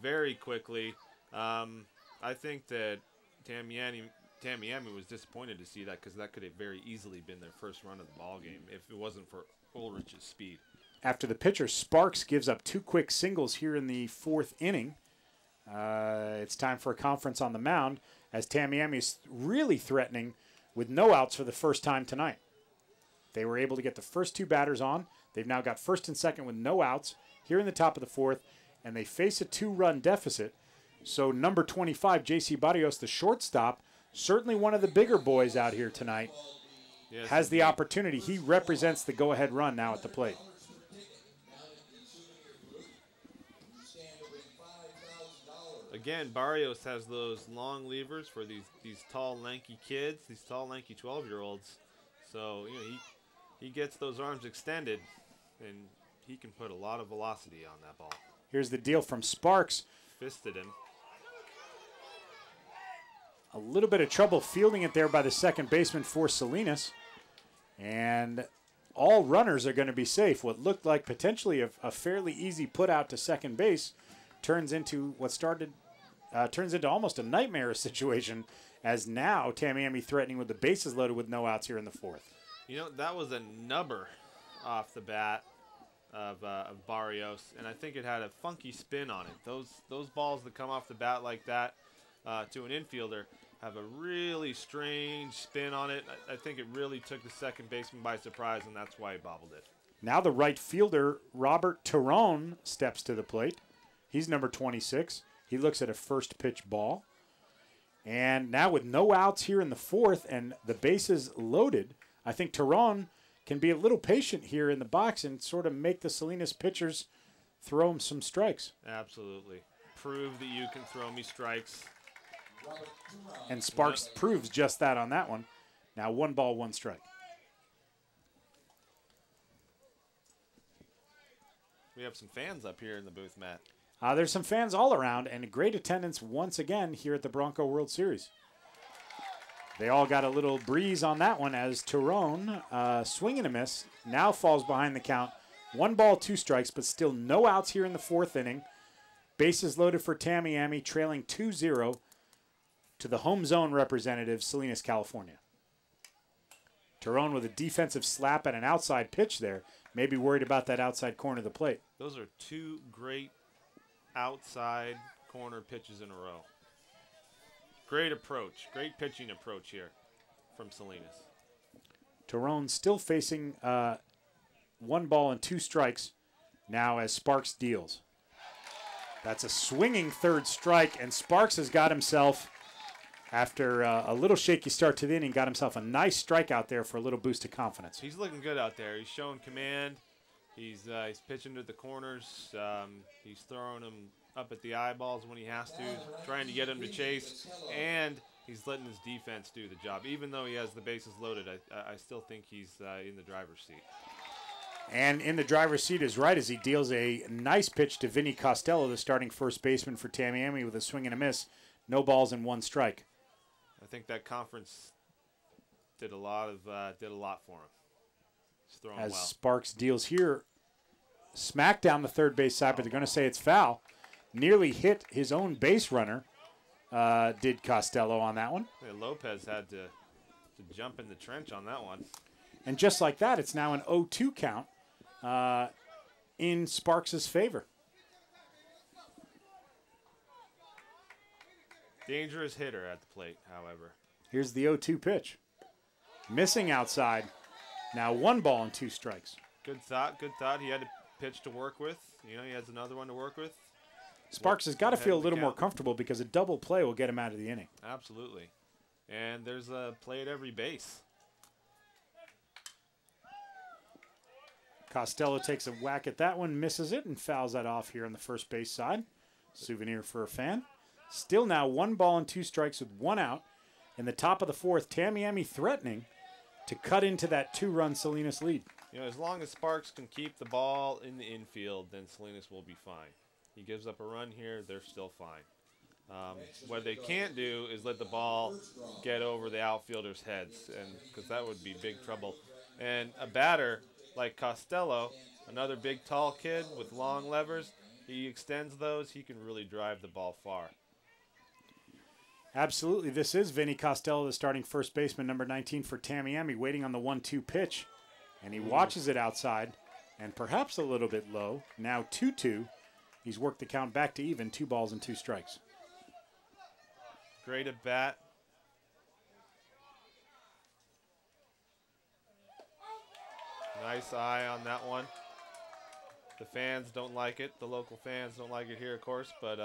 very quickly. I think that Tamiami was disappointed to see that because that could have very easily been their first run of the ball game if it wasn't for Ulrich's speed. After the pitcher, Sparks gives up 2 quick singles here in the 4th inning. It's time for a conference on the mound as Tamiami is really threatening with no outs for the first time tonight. They were able to get the first 2 batters on. They've now got first and second with no outs here in the top of the 4th, and they face a 2-run deficit. So number 25, J.C. Barrios, the shortstop, certainly one of the bigger boys out here tonight, Yes, has the opportunity. He represents the go-ahead run now at the plate. again, Barrios has those long levers for these tall, lanky kids, these tall, lanky 12-year-olds. So, you know, he gets those arms extended, and he can put a lot of velocity on that ball. Here's the deal from Sparks. Fisted him. A little bit of trouble fielding it there by the second baseman for Salinas. And all runners are going to be safe. What looked like potentially a fairly easy put out to second base turns into almost a nightmare situation, as now Tamiami threatening with the bases loaded with no outs here in the fourth. You know, that was a nubber off the bat of Barrios, and I think it had a funky spin on it. Those balls that come off the bat like that to an infielder have a really strange spin on it. I think it really took the second baseman by surprise, and that's why he bobbled it. Now the right fielder, Robert Terron, steps to the plate. He's number 26. He looks at a first pitch ball. And now with no outs here in the fourth and the bases loaded, I think Terron can be a little patient here in the box and sort of make the Salinas pitchers throw him some strikes. Absolutely. Prove that you can throw me strikes. And Sparks proves just that on that one. Now 1 ball, 1 strike. We have some fans up here in the booth, Matt. There's some fans all around, and a great attendance once again here at the Bronco World Series. They all got a little breeze on that one as Terron, swing and a miss, now falls behind the count. 1 ball, 2 strikes, but still no outs here in the fourth inning. Bases loaded for Tamiami, trailing 2-0 to the home zone representative, Salinas, California. Terron with a defensive slap at an outside pitch there. Maybe worried about that outside corner of the plate. Those are 2 great outside corner pitches in a row. Great approach. Great pitching approach here from Salinas. Terron still facing 1 ball and 2 strikes now as Sparks deals. That's a swinging third strike, and Sparks has got himself, after a little shaky start to the inning, got himself a nice strikeout there for a little boost of confidence. He's looking good out there. He's showing command. He's pitching to the corners. He's throwing them up at the eyeballs when he has to, trying to get him to chase, and he's letting his defense do the job. Even though he has the bases loaded, I still think he's in the driver's seat. And in the driver's seat is right as he deals a nice pitch to Vinny Costello, the starting first baseman for Tamiami, with a swing and a miss. No balls and 1 strike. I think that conference did a lot for him. He's throwing As well. Sparks deals here, smack down the third base side, but they're going to say it's foul. Nearly hit his own base runner, did Costello on that one. Yeah, Lopez had to jump in the trench on that one. And just like that, it's now an 0-2 count in Sparks' favor. Dangerous hitter at the plate, however. Here's the 0-2 pitch. Missing outside. Now 1 ball and 2 strikes. Good thought, good thought. He had a pitch to work with. You know, he has another one to work with. Sparks has got to feel a little more comfortable because a double play will get him out of the inning. Absolutely. And there's a play at every base. Costello takes a whack at that one, misses it, and fouls that off here on the first base side. Souvenir for a fan. Still now 1 ball and 2 strikes with 1 out. In the top of the fourth, Tamiami threatening to cut into that 2-run Salinas lead. You know, as long as Sparks can keep the ball in the infield, then Salinas will be fine. He gives up a run here, they're still fine. What they can't do is let the ball get over the outfielders' heads, and because that would be big trouble. And a batter like Costello, another big, tall kid with long levers, he extends those, he can really drive the ball far. Absolutely. This is Vinny Costello, the starting first baseman, number 19 for Tamiami, waiting on the 1-2 pitch. And he watches it outside and perhaps a little bit low. Now 2-2. He's worked the count back to even, 2 balls and 2 strikes. Great at bat. Nice eye on that one. The fans don't like it. The local fans don't like it here, of course, but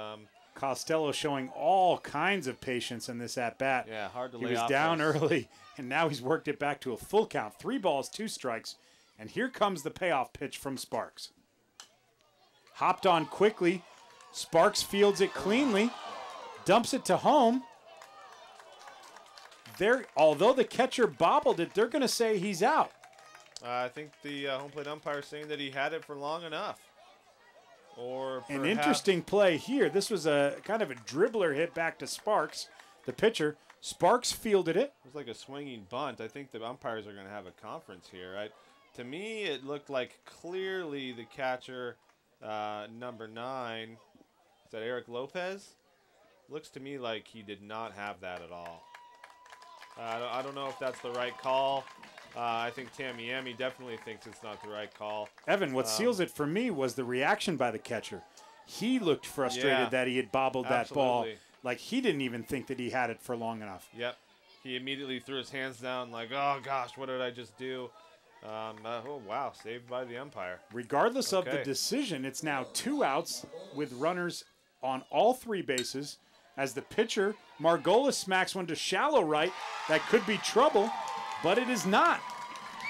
Costello showing all kinds of patience in this at-bat. yeah, hard to lay He was off down those. early, and now he's worked it back to a full count. 3 balls, 2 strikes, and here comes the payoff pitch from Sparks. Hopped on quickly. Sparks fields it cleanly. dumps it to home. Although the catcher bobbled it, they're going to say he's out. I think the home plate umpire is saying that he had it for long enough. Or an interesting play here. This was a kind of a dribbler hit back to Sparks, the pitcher. Sparks fielded it. It was like a swinging bunt. I think the umpires are going to have a conference here. To me, it looked like clearly the catcher, number 9, is that Eric Lopez? Looks to me like he did not have that at all. I don't know if that's the right call. I think Tamiami definitely thinks it's not the right call. Evan, what seals it for me was the reaction by the catcher. He looked frustrated that he had bobbled that ball. Like he didn't even think that he had it for long enough. Yep. He immediately threw his hands down like, oh, gosh, what did I just do? Oh, wow, saved by the umpire. Regardless of the decision, it's now 2 outs with runners on all 3 bases as the pitcher, Margolis, smacks one to shallow right. That could be trouble, but it is not.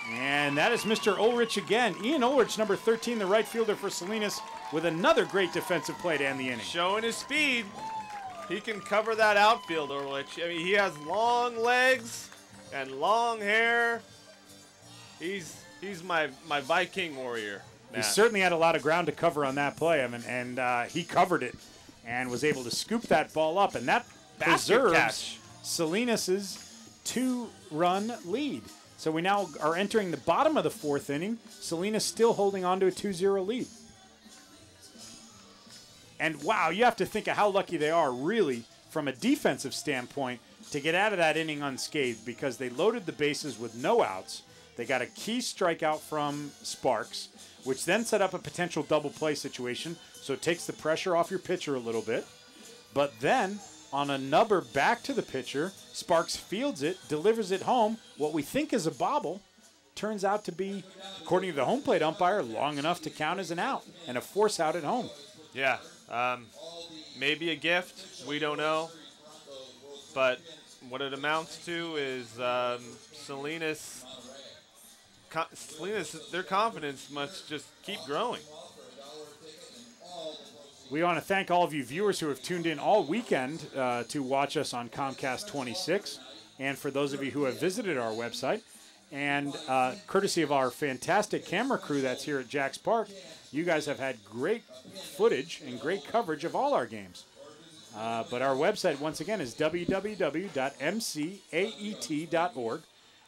And that is Mr. Ulrich again. Ian Ulrich, number 13, the right fielder for Salinas, with another great defensive play to end the inning. Showing his speed. He can cover that outfield, Ulrich. I mean, he has long legs and long hair. He's my Viking warrior. Matt. He certainly had a lot of ground to cover on that play, Evan, and he covered it and was able to scoop that ball up, and that preserves Salinas' 2-run lead. So we now are entering the bottom of the 4th inning. Salinas still holding on to a 2-0 lead. And wow, you have to think of how lucky they are, really, from a defensive standpoint, to get out of that inning unscathed, because they loaded the bases with no outs. They got a key strikeout from Sparks, which then set up a potential double play situation, so it takes the pressure off your pitcher a little bit. But then, on a nubber back to the pitcher, Sparks fields it, delivers it home. What we think is a bobble turns out to be, according to the home plate umpire, long enough to count as an out and a force out at home. Yeah, maybe a gift. We don't know. But what it amounts to is Salinas, their confidence must just keep growing. We want to thank all of you viewers who have tuned in all weekend to watch us on Comcast 26, and for those of you who have visited our website. And courtesy of our fantastic camera crew that's here at Jack's Park, you guys have had great footage and great coverage of all our games. But our website, once again, is www.mcaet.org.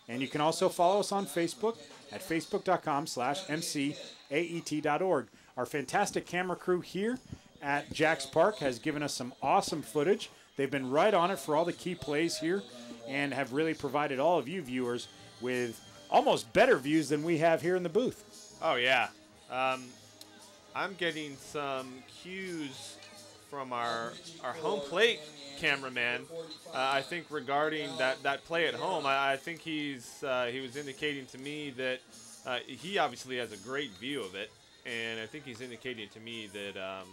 And you can also follow us on Facebook at facebook.com/mcaet.org. Our fantastic camera crew here at Jack's Park has given us some awesome footage. They've been right on it for all the key plays here and have really provided all of you viewers with almost better views than we have here in the booth. Oh, yeah. I'm getting some cues from our home plate cameraman, I think, regarding that play at home. I think he was indicating to me that he obviously has a great view of it, and I think he's indicating to me that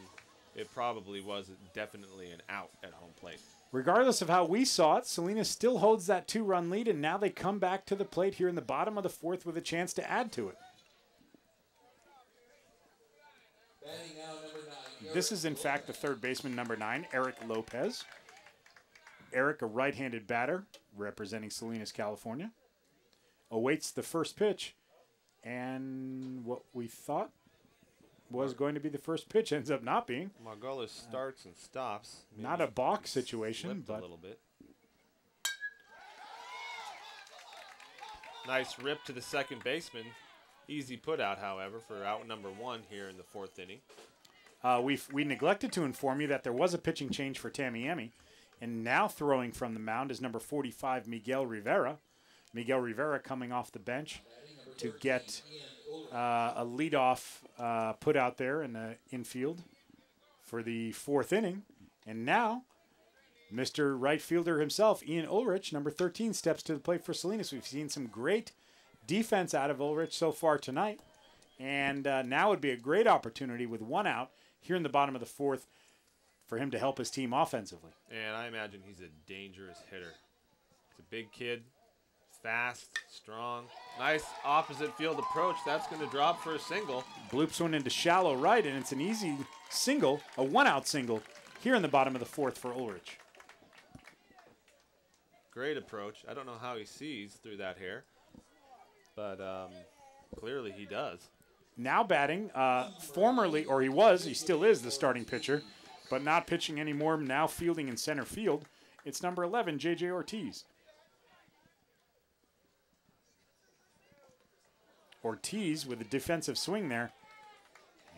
it probably was definitely an out at home plate. Regardless of how we saw it, Salinas still holds that 2-run lead, and now they come back to the plate here in the bottom of the 4th with a chance to add to it. This is, in fact, the third baseman, number 9, Eric Lopez. Eric, a right-handed batter representing Salinas, California, awaits the first pitch, and what we thought was going to be the first pitch ends up not being. Margolis starts and stops. Maybe not a balk situation, but a little bit. Nice rip to the second baseman. Easy put out, however, for out number 1 here in the 4th inning. We neglected to inform you that there was a pitching change for Tamiami, and now throwing from the mound is number 45, Miguel Rivera. Miguel Rivera coming off the bench to get a leadoff put out there in the infield for the 4th inning. And now, Mr. Right Fielder himself, Ian Ulrich, number 13, steps to the plate for Salinas. We've seen some great defense out of Ulrich so far tonight. And now would be a great opportunity with 1 out here in the bottom of the 4th for him to help his team offensively. And I imagine he's a dangerous hitter. He's a big kid, fast, strong. Nice opposite field approach. That's going to drop for a single. Bloops one into shallow right, and it's an easy single, a 1-out single here in the bottom of the fourth for Ulrich. Great approach. I don't know how he sees through that hair, but clearly he does. Now batting, he still is the starting pitcher, but not pitching anymore, now fielding in center field. It's number 11, J.J. Ortiz. Ortiz with a defensive swing there,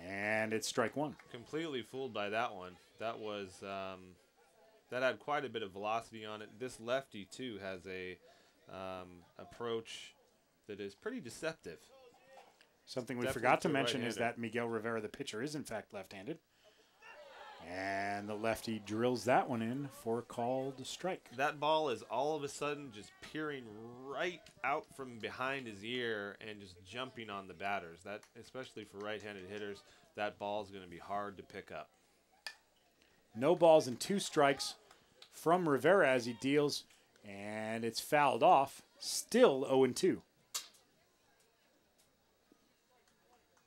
and it's strike one. Completely fooled by that one. That was that had quite a bit of velocity on it. This lefty too has a approach that is pretty deceptive. Something we Definitely forgot to to a mention is right-hander. that Miguel Rivera, the pitcher, is in fact left-handed. And the lefty drills that one in for a called strike. That ball is all of a sudden just peering right out from behind his ear and just jumping on the batters. That, especially for right-handed hitters, that ball is going to be hard to pick up. No balls and 2 strikes from Rivera as he deals, and it's fouled off. Still 0-2.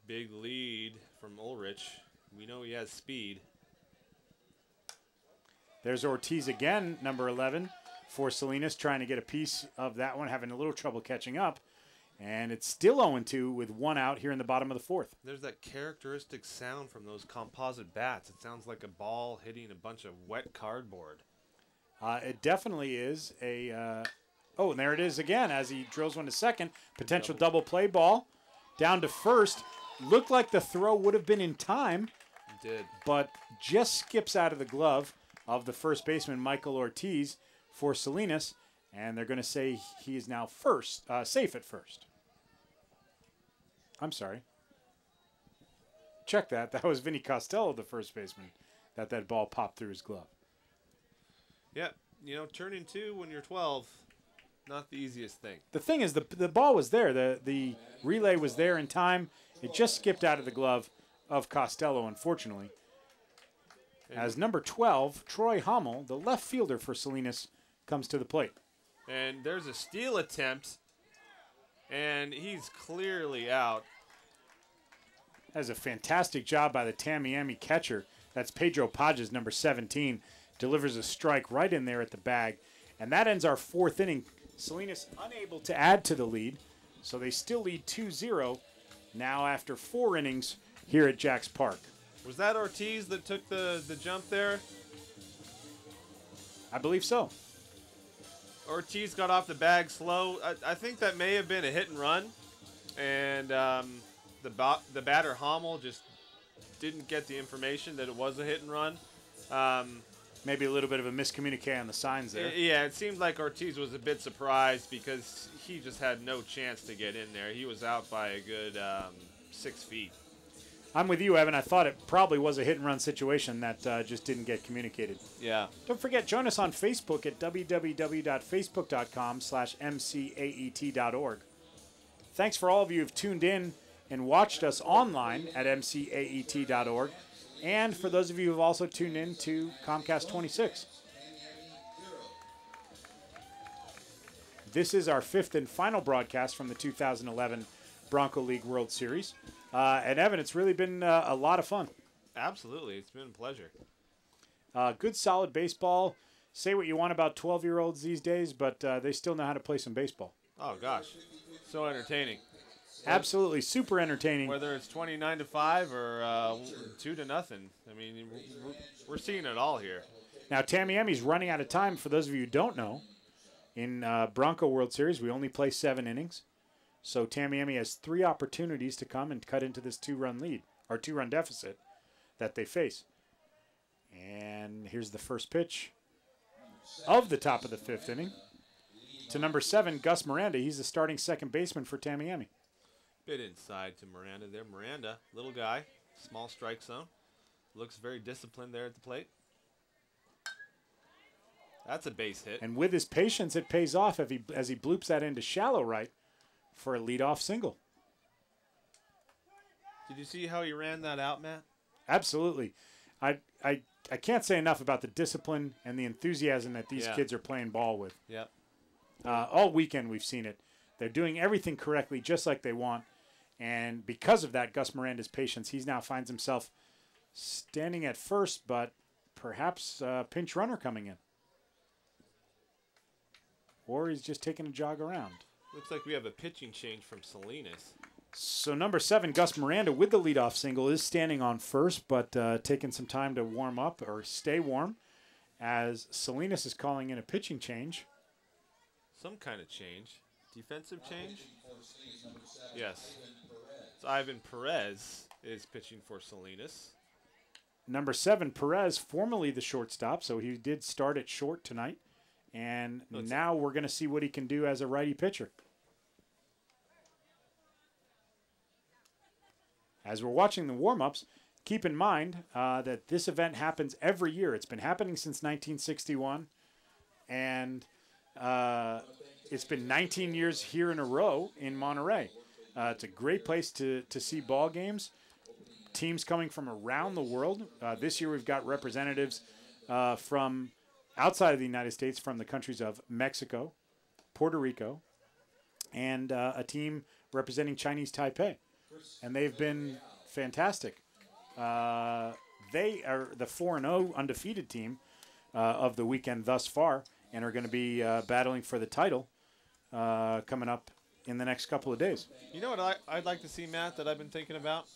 Big lead from Ulrich. We know he has speed. There's Ortiz again, number 11, for Salinas, trying to get a piece of that one, having a little trouble catching up. And it's still 0-2 with 1 out here in the bottom of the fourth. There's that characteristic sound from those composite bats. It sounds like a ball hitting a bunch of wet cardboard. It definitely is a... oh, and there it is again as he drills one to second. Potential double play ball. Down to first. Looked like the throw would have been in time. It did. But just skips out of the glove of the first baseman, Michael Ortiz, for Salinas. And they're going to say he is now safe at first. I'm sorry. Check that. That was Vinny Costello, the first baseman, that ball popped through his glove. Yeah, you know, turning 2 when you're 12, not the easiest thing. The thing is, the ball was there. The relay was there in time. It just skipped out of the glove of Costello, unfortunately. As number 12, Troy Hummel, the left fielder for Salinas, comes to the plate. And there's a steal attempt, and he's clearly out. That is a fantastic job by the Tamiami catcher. That's Pedro Pages, number 17. Delivers a strike right in there at the bag. And that ends our fourth inning. Salinas unable to add to the lead, so they still lead 2-0 now after 4 innings here at Jacks Park. Was that Ortiz that took the jump there? I believe so. Ortiz got off the bag slow. I think that may have been a hit and run. And the batter Hummel just didn't get the information that it was a hit and run. Maybe a little bit of a miscommunique on the signs there. Yeah, it seemed like Ortiz was a bit surprised because he just had no chance to get in there. He was out by a good 6 feet. I'm with you, Evan. I thought it probably was a hit-and-run situation that just didn't get communicated. Yeah. Don't forget, join us on Facebook at www.facebook.com/mcaet.org. Thanks for all of you who've tuned in and watched us online at mcaet.org. And for those of you who have also tuned in to Comcast 26. This is our 5th and final broadcast from the 2011 Bronco League World Series. And Evan, it's really been a lot of fun. Absolutely. It's been a pleasure. Good, solid baseball. Say what you want about 12-year-olds these days, but they still know how to play some baseball. Oh, gosh. So entertaining. Absolutely. Super entertaining. Whether it's 29-5 or 2-0. I mean, we're seeing it all here. Now, Tamiami's running out of time. For those of you who don't know, in Bronco World Series, we only play 7 innings. So Tamiami has 3 opportunities to come and cut into this 2-run lead, or 2-run deficit that they face. And here's the first pitch of the top of the 5th inning to number 7, Gus Miranda. He's the starting second baseman for Tamiami. Bit inside to Miranda there. Miranda, little guy, small strike zone. Looks very disciplined there at the plate. That's a base hit. And with his patience, it pays off as he bloops that into shallow right for a leadoff single. Did you see how he ran that out, Matt? Absolutely. I can't say enough about the discipline and the enthusiasm that these kids are playing ball with. Yep. All weekend we've seen it. They're doing everything correctly just like they want. And because of that, Gus Miranda's patience, he now finds himself standing at first, but perhaps a pinch runner coming in. Or he's just taking a jog around. Looks like we have a pitching change from Salinas. So number 7, Gus Miranda, with the leadoff single, is standing on first, but taking some time to warm up or stay warm, as Salinas is calling in a pitching change. Some kind of change. Defensive change? Yes. So Ivan Perez is pitching for Salinas. Number 7, Perez, formerly the shortstop, so he did start at short tonight. And now we're going to see what he can do as a righty pitcher. As we're watching the warm-ups, keep in mind that this event happens every year. It's been happening since 1961, and it's been 19 years here in a row in Monterey. It's a great place to see ball games. Teams coming from around the world. This year we've got representatives from outside of the United States, from the countries of Mexico, Puerto Rico, and a team representing Chinese Taipei. And they've been fantastic. They are the 4-0 undefeated team of the weekend thus far, and are going to be battling for the title coming up in the next couple of days. You know what I'd like to see, Matt, that I've been thinking about?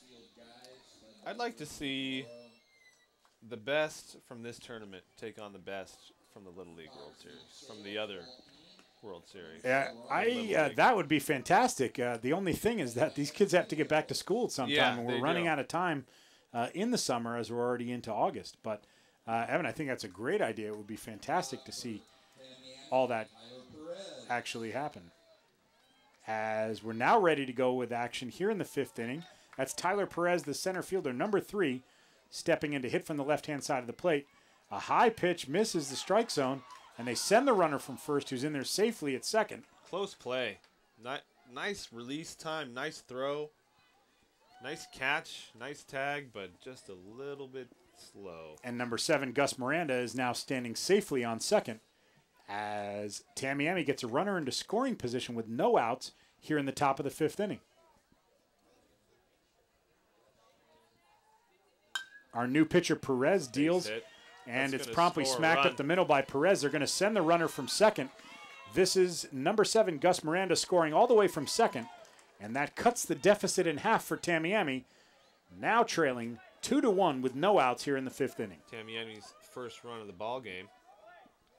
I'd like to see the best from this tournament take on the best from the Little League World Series, from the other World Series. Yeah, that would be fantastic. The only thing is that these kids have to get back to school sometime, and we're running out of time in the summer as we're already into August. But, Evan, I think that's a great idea. It would be fantastic to see all that actually happen. As we're now ready to go with action here in the 5th inning. That's Tyler Perez, the center fielder, number 3, stepping in to hit from the left-hand side of the plate. A high pitch misses the strike zone, and they send the runner from first, who's in there safely at second. Close play. Nice release time, nice throw, nice catch, nice tag, but just a little bit slow. And number 7, Gus Miranda, is now standing safely on second, as Tamiami gets a runner into scoring position with no outs here in the top of the 5th inning. Our new pitcher, Perez, deals, and it's promptly smacked up the middle by Perez. They're going to send the runner from second. This is number 7, Gus Miranda, scoring all the way from second, and that cuts the deficit in half for Tamiami, now trailing 2-1 with no outs here in the 5th inning. Tamiami's first run of the ball game.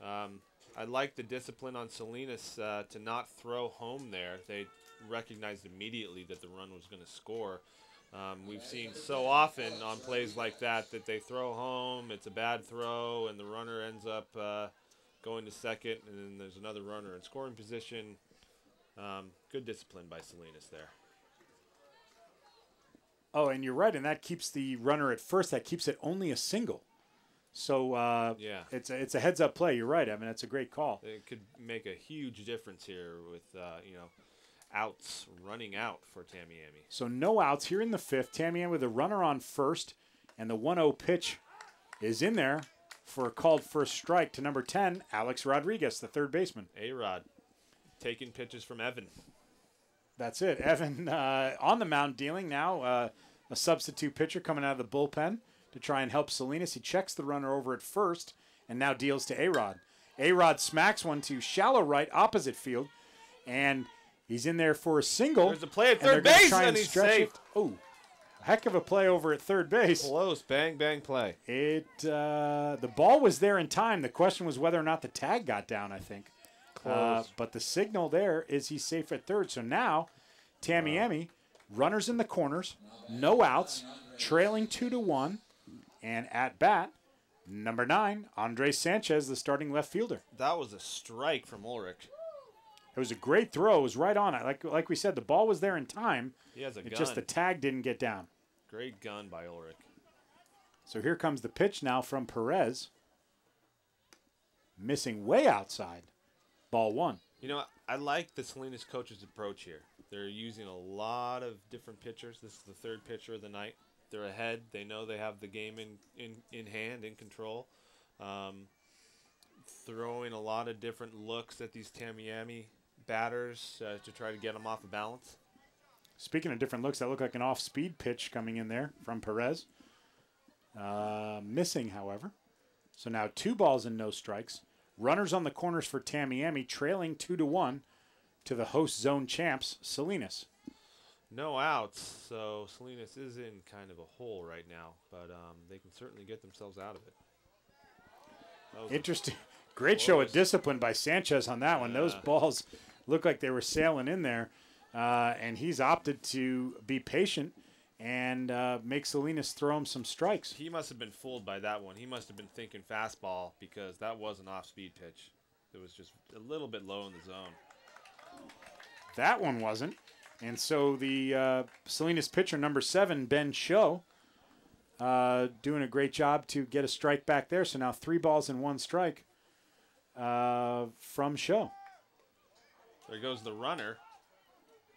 I like the discipline on Salinas to not throw home there. They recognized immediately that the run was going to score. We've seen so often on plays like that they throw home, it's a bad throw, and the runner ends up going to second, and then there's another runner in scoring position. Good discipline by Salinas there. Oh, and you're right, and that keeps the runner at first. That keeps it only a single. So yeah, it's a heads-up play. You're right, Evan. That's a great call. It could make a huge difference here with outs running out for Tamiami. So no outs here in the 5th. Tamiami with a runner on first, and the 1-0 pitch is in there for a called first strike to number 10, Alex Rodriguez, the third baseman. A-Rod taking pitches from Evan. That's it. Evan on the mound dealing now. A substitute pitcher coming out of the bullpen to try and help Salinas. He checks the runner over at first and now deals to A-Rod. A-Rod smacks one to shallow right, opposite field, and he's in there for a single. There's a play at third base, and he's safe. Oh, heck of a play over at third base. Close, bang, bang play. The ball was there in time. The question was whether or not the tag got down, I think. But the signal there is he's safe at third. So now, Tamiami, runners in the corners, no outs, trailing 2-1, and at bat, number 9, Andres Sanchez, the starting left fielder. That was a strike from Ulrich. It was a great throw. It was right on it. Like we said, the ball was there in time. He has a gun. Just the tag didn't get down. Great gun by Ulrich. So here comes the pitch now from Perez. Missing way outside. Ball 1. You know, I like the Salinas coach's approach here. They're using a lot of different pitchers. This is the third pitcher of the night. They're ahead. They know they have the game in hand, in control. Throwing a lot of different looks at these Tamiami batters to try to get them off of balance. Speaking of different looks, that looked like an off-speed pitch coming in there from Perez. Missing, however. So now 2 balls and no strikes. Runners on the corners for Tamiami, trailing 2-1 to the host zone champs, Salinas. No outs, so Salinas is in kind of a hole right now, but they can certainly get themselves out of it. Interesting. Great show of discipline by Sanchez on that one. Those balls looked like they were sailing in there, and he's opted to be patient and make Salinas throw him some strikes. He must have been fooled by that one. He must have been thinking fastball because that was an off-speed pitch. It was just a little bit low in the zone. That one wasn't. And so the Salinas pitcher, number 7, Ben Show, doing a great job to get a strike back there. So now 3 balls and 1 strike from Show. There goes the runner.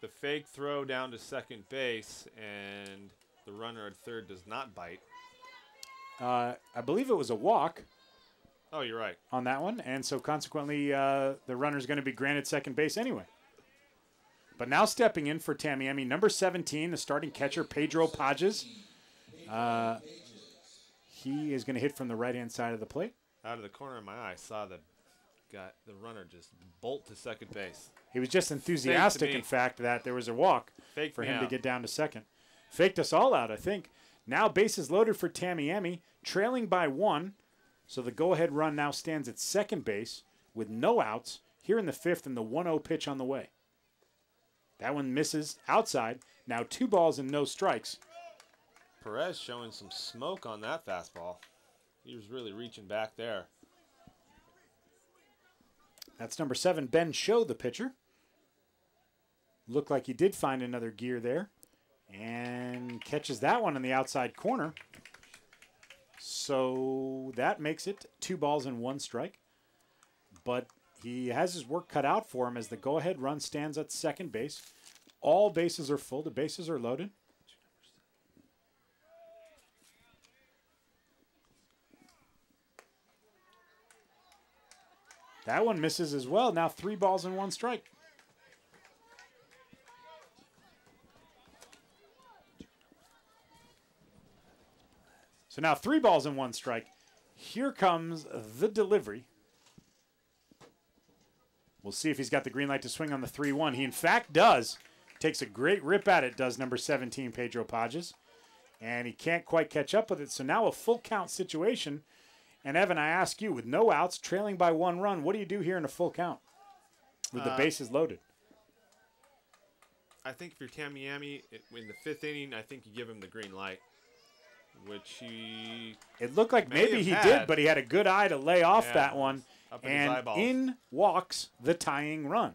The fake throw down to second base, and the runner at third does not bite. I believe it was a walk. Oh, you're right. On that one. And so consequently, the runner's going to be granted second base anyway. But now stepping in for Tamiami, number 17, the starting catcher, Pedro Pages. He is going to hit from the right-hand side of the plate. Out of the corner of my eye, I saw the runner just bolt to second base. He was just enthusiastic, in fact, that there was a walk for him to get down to second. Faked us all out, I think. Now bases loaded for Tamiami, trailing by 1. So the go-ahead run now stands at second base with no outs here in the 5th and the 1-0 pitch on the way. That one misses outside. Now 2 balls and no strikes. Perez showing some smoke on that fastball. He was really reaching back there. That's number 7, Ben Show, the pitcher. Looked like he did find another gear there. And catches that one in the outside corner. So that makes it 2 balls and 1 strike. But he has his work cut out for him as the go-ahead run stands at second base. All bases are full. The bases are loaded. That one misses as well. Now 3 balls and 1 strike. So now 3 balls and 1 strike. Here comes the delivery. We'll see if he's got the green light to swing on the 3-1. He, in fact, does. Takes a great rip at it, does number 17, Pedro Pages. And he can't quite catch up with it. So now a full count situation. And, Evan, I ask you, with no outs, trailing by 1 run, what do you do here in a full count with the bases loaded? I think if you're Tamiami, in the 5th inning, I think you give him the green light, which he... It looked like maybe he did, but he had a good eye to lay off that one. And in walks the tying run.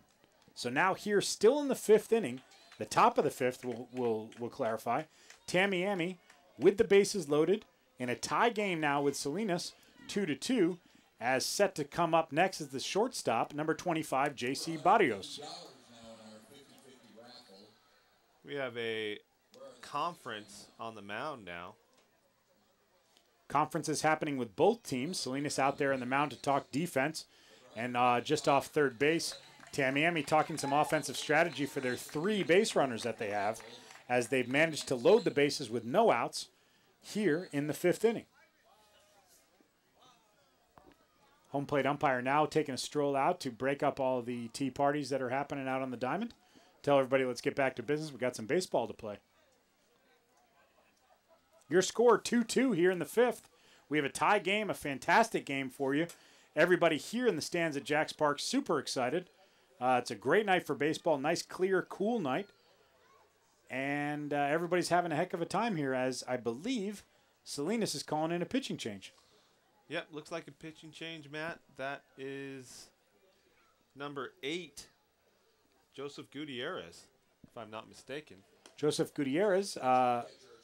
So now here, still in the 5th inning, the top of the 5th, we'll clarify, Tamiami with the bases loaded in a tie game now with Salinas, 2-2, as set to come up next is the shortstop, number 25, J.C. Barrios. We have a conference on the mound now. Conference is happening with both teams. Salinas out there on the mound to talk defense. And just off third base, Tamiami talking some offensive strategy for their 3 base runners that they have as they've managed to load the bases with no outs here in the 5th inning. Home plate umpire now taking a stroll out to break up all the tea parties that are happening out on the diamond. Tell everybody, let's get back to business. We got some baseball to play. Your score, 2-2 here in the 5th. We have a tie game, a fantastic game for you. Everybody here in the stands at Jacks Park, super excited. It's a great night for baseball. Nice, clear, cool night. And everybody's having a heck of a time here as I believe Salinas is calling in a pitching change. Yep, looks like a pitching change, Matt. That is number 8, Joseph Gutierrez, if I'm not mistaken. Joseph Gutierrez,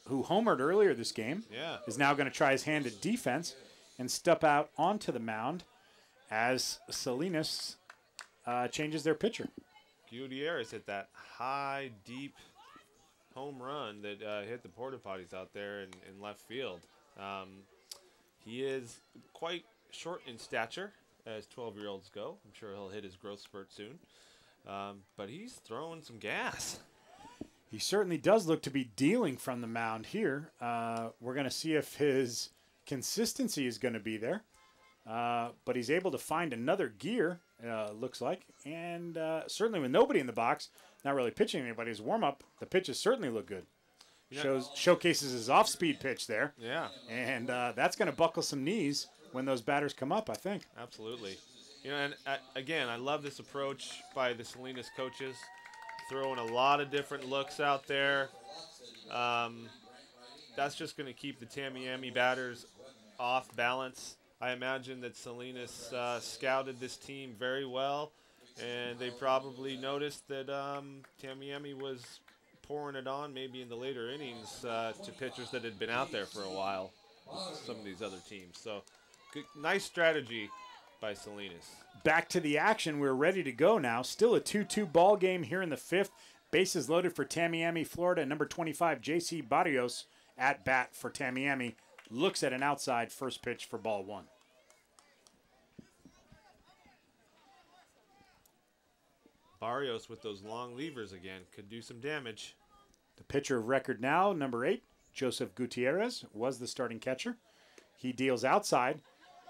who homered earlier this game, is now going to try his hand at defense and step out onto the mound as Salinas changes their pitcher. Gutierrez hit that high, deep home run that hit the porta potties out there in left field. He is quite short in stature, as 12-year-olds go. I'm sure he'll hit his growth spurt soon. But he's throwing some gas. He certainly does look to be dealing from the mound here. We're going to see if his consistency is going to be there. but he's able to find another gear, looks like, and certainly with nobody in the box, not really pitching anybody, his warm-up, the pitches certainly look good. Showcases his off-speed pitch there. Yeah. And that's going to buckle some knees when those batters come up, I think. Absolutely. You know, and again, I love this approach by the Salinas coaches, throwing a lot of different looks out there. That's just going to keep the Tamiami batters off balance. I imagine that Salinas scouted this team very well, and they probably noticed that Tamiami was pouring it on maybe in the later innings to pitchers that had been out there for a while with some of these other teams. So good, nice strategy by Salinas. Back to the action. We're ready to go now. Still a 2-2 ball game here in the fifth. Bases loaded for Tamiami, Florida. Number 25, J.C. Barrios at bat for Tamiami. Looks at an outside first pitch for ball one. Barrios with those long levers again could do some damage. The pitcher of record now, number 8, Joseph Gutierrez, was the starting catcher. He deals outside.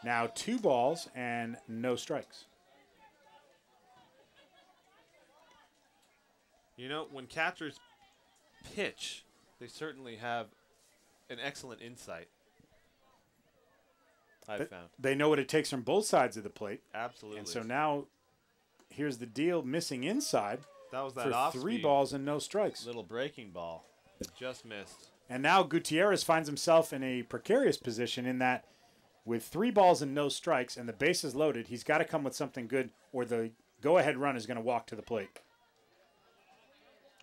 Now 2 balls and no strikes. You know, when catchers pitch, they certainly have an excellent insight, I've found. They know what it takes from both sides of the plate. Absolutely. And so now here's the deal, missing inside. That was that for off 3 balls and no strikes. Little breaking ball that just missed. And now Gutierrez finds himself in a precarious position in that with 3 balls and no strikes and the bases loaded, he's got to come with something good or the go-ahead run is going to walk to the plate.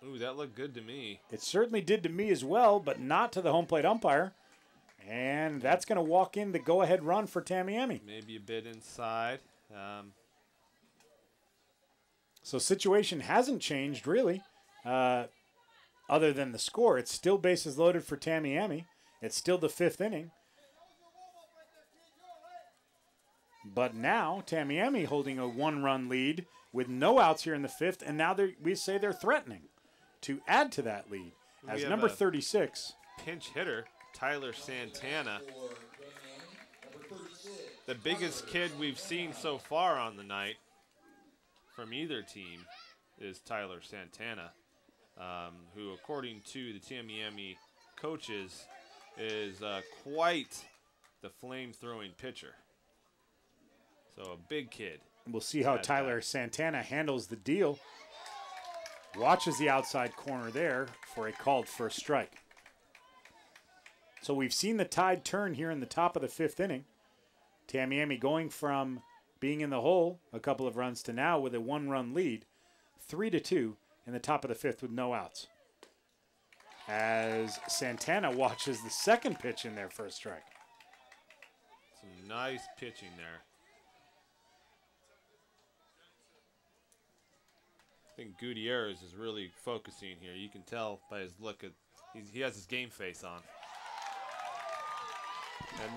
Ooh, that looked good to me. It certainly did to me as well, but not to the home plate umpire. And that's going to walk in the go-ahead run for Tamiami. Maybe a bit inside. So situation hasn't changed really, other than the score. It's still bases loaded for Tamiami. It's still the 5th inning. But now Tamiami holding a 1-run lead with no outs here in the 5th, and now we say they're threatening to add to that lead. As number 36. Pinch hitter, Tyler Santana. The biggest kid we've seen so far on the night from either team is Tyler Santana, who, according to the Tamiami coaches, is quite the flame-throwing pitcher. So a big kid. We'll see how Tyler Santana handles the deal. Watches the outside corner there for a called first strike. So we've seen the tide turn here in the top of the 5th inning. Tamiami going from being in the hole a couple of runs to now with a 1-run lead, 3-2 in the top of the 5th with no outs. As Santana watches the second pitch in there for a strike. Some nice pitching there. I think Gutierrez is really focusing here. You can tell by his look. He has his game face on.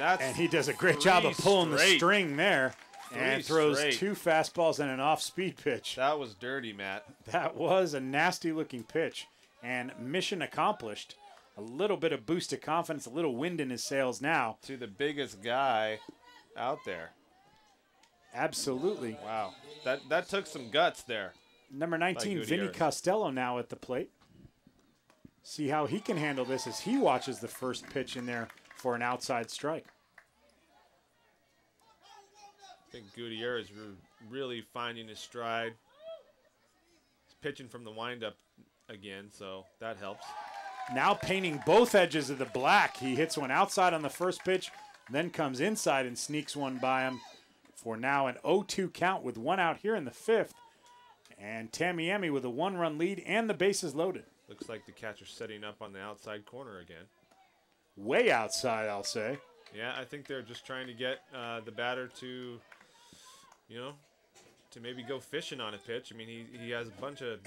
And he does a great job of pulling the string there and throws 2 fastballs and an off-speed pitch. That was dirty, Matt. That was a nasty-looking pitch, and mission accomplished. A little bit of boost of confidence, a little wind in his sails now. To the biggest guy out there. Absolutely. Wow. That took some guts there. Number 19, Vinny Costello now at the plate. See how he can handle this as he watches the first pitch in there for an outside strike. I think Gutierrez really finding his stride. He's pitching from the windup again, so that helps. Now painting both edges of the black. He hits one outside on the first pitch, then comes inside and sneaks one by him for now an 0-2 count with 1 out here in the 5th. And Tamiami with a 1-run lead and the bases loaded. Looks like the catcher's setting up on the outside corner again. Way outside, I'll say. Yeah, I think they're just trying to get the batter to, to maybe go fishing on a pitch. I mean, he has a bunch of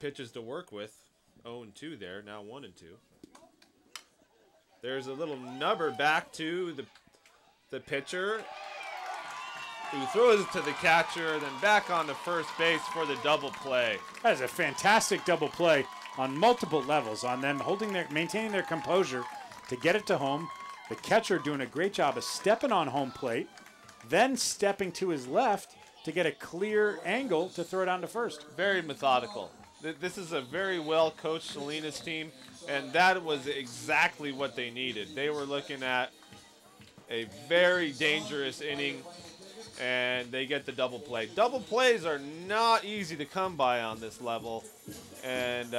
pitches to work with. 0-2 there, now 1-2. There's a little nubber back to the pitcher, who throws it to the catcher, then back on to first base for the double play. That is a fantastic double play on multiple levels, on them maintaining their composure to get it to home. The catcher doing a great job of stepping on home plate, then stepping to his left to get a clear angle to throw down to first. Very methodical. This is a very well-coached Salinas team, and that was exactly what they needed. They were looking at a very dangerous inning, and they get the double play. Double plays are not easy to come by on this level, and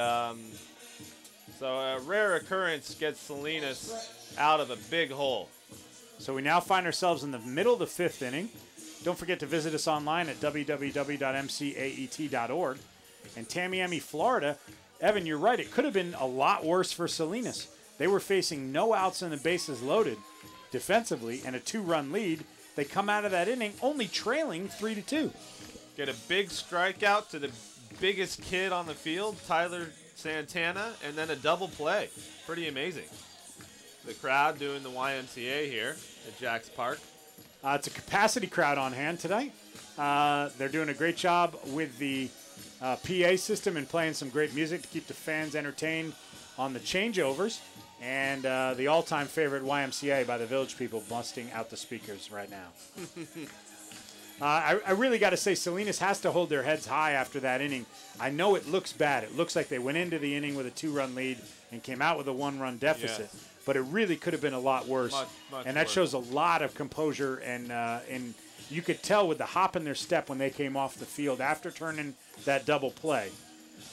so a rare occurrence gets Salinas out of a big hole. So we now find ourselves in the middle of the 5th inning. Don't forget to visit us online at www.mcaet.org. And Tamiami, Florida, Evan, you're right. It could have been a lot worse for Salinas. They were facing no outs and the bases loaded defensively and a 2-run lead. They come out of that inning only trailing 3-2. Get a big strikeout to the biggest kid on the field, Tyler Santana, and then a double play. Pretty amazing. The crowd doing the YMCA here at Jack's Park. It's a capacity crowd on hand tonight. They're doing a great job with the PA system and playing some great music to keep the fans entertained on the changeovers. And the all-time favorite YMCA by the Village People busting out the speakers right now. I really got to say Salinas has to hold their heads high after that inning. I know it looks bad. It looks like they went into the inning with a 2-run lead and came out with a 1-run deficit. Yes. But it really could have been a lot worse. Much and that worse. shows a lot of composure. And you could tell with the hop in their step when they came off the field after turning that double play.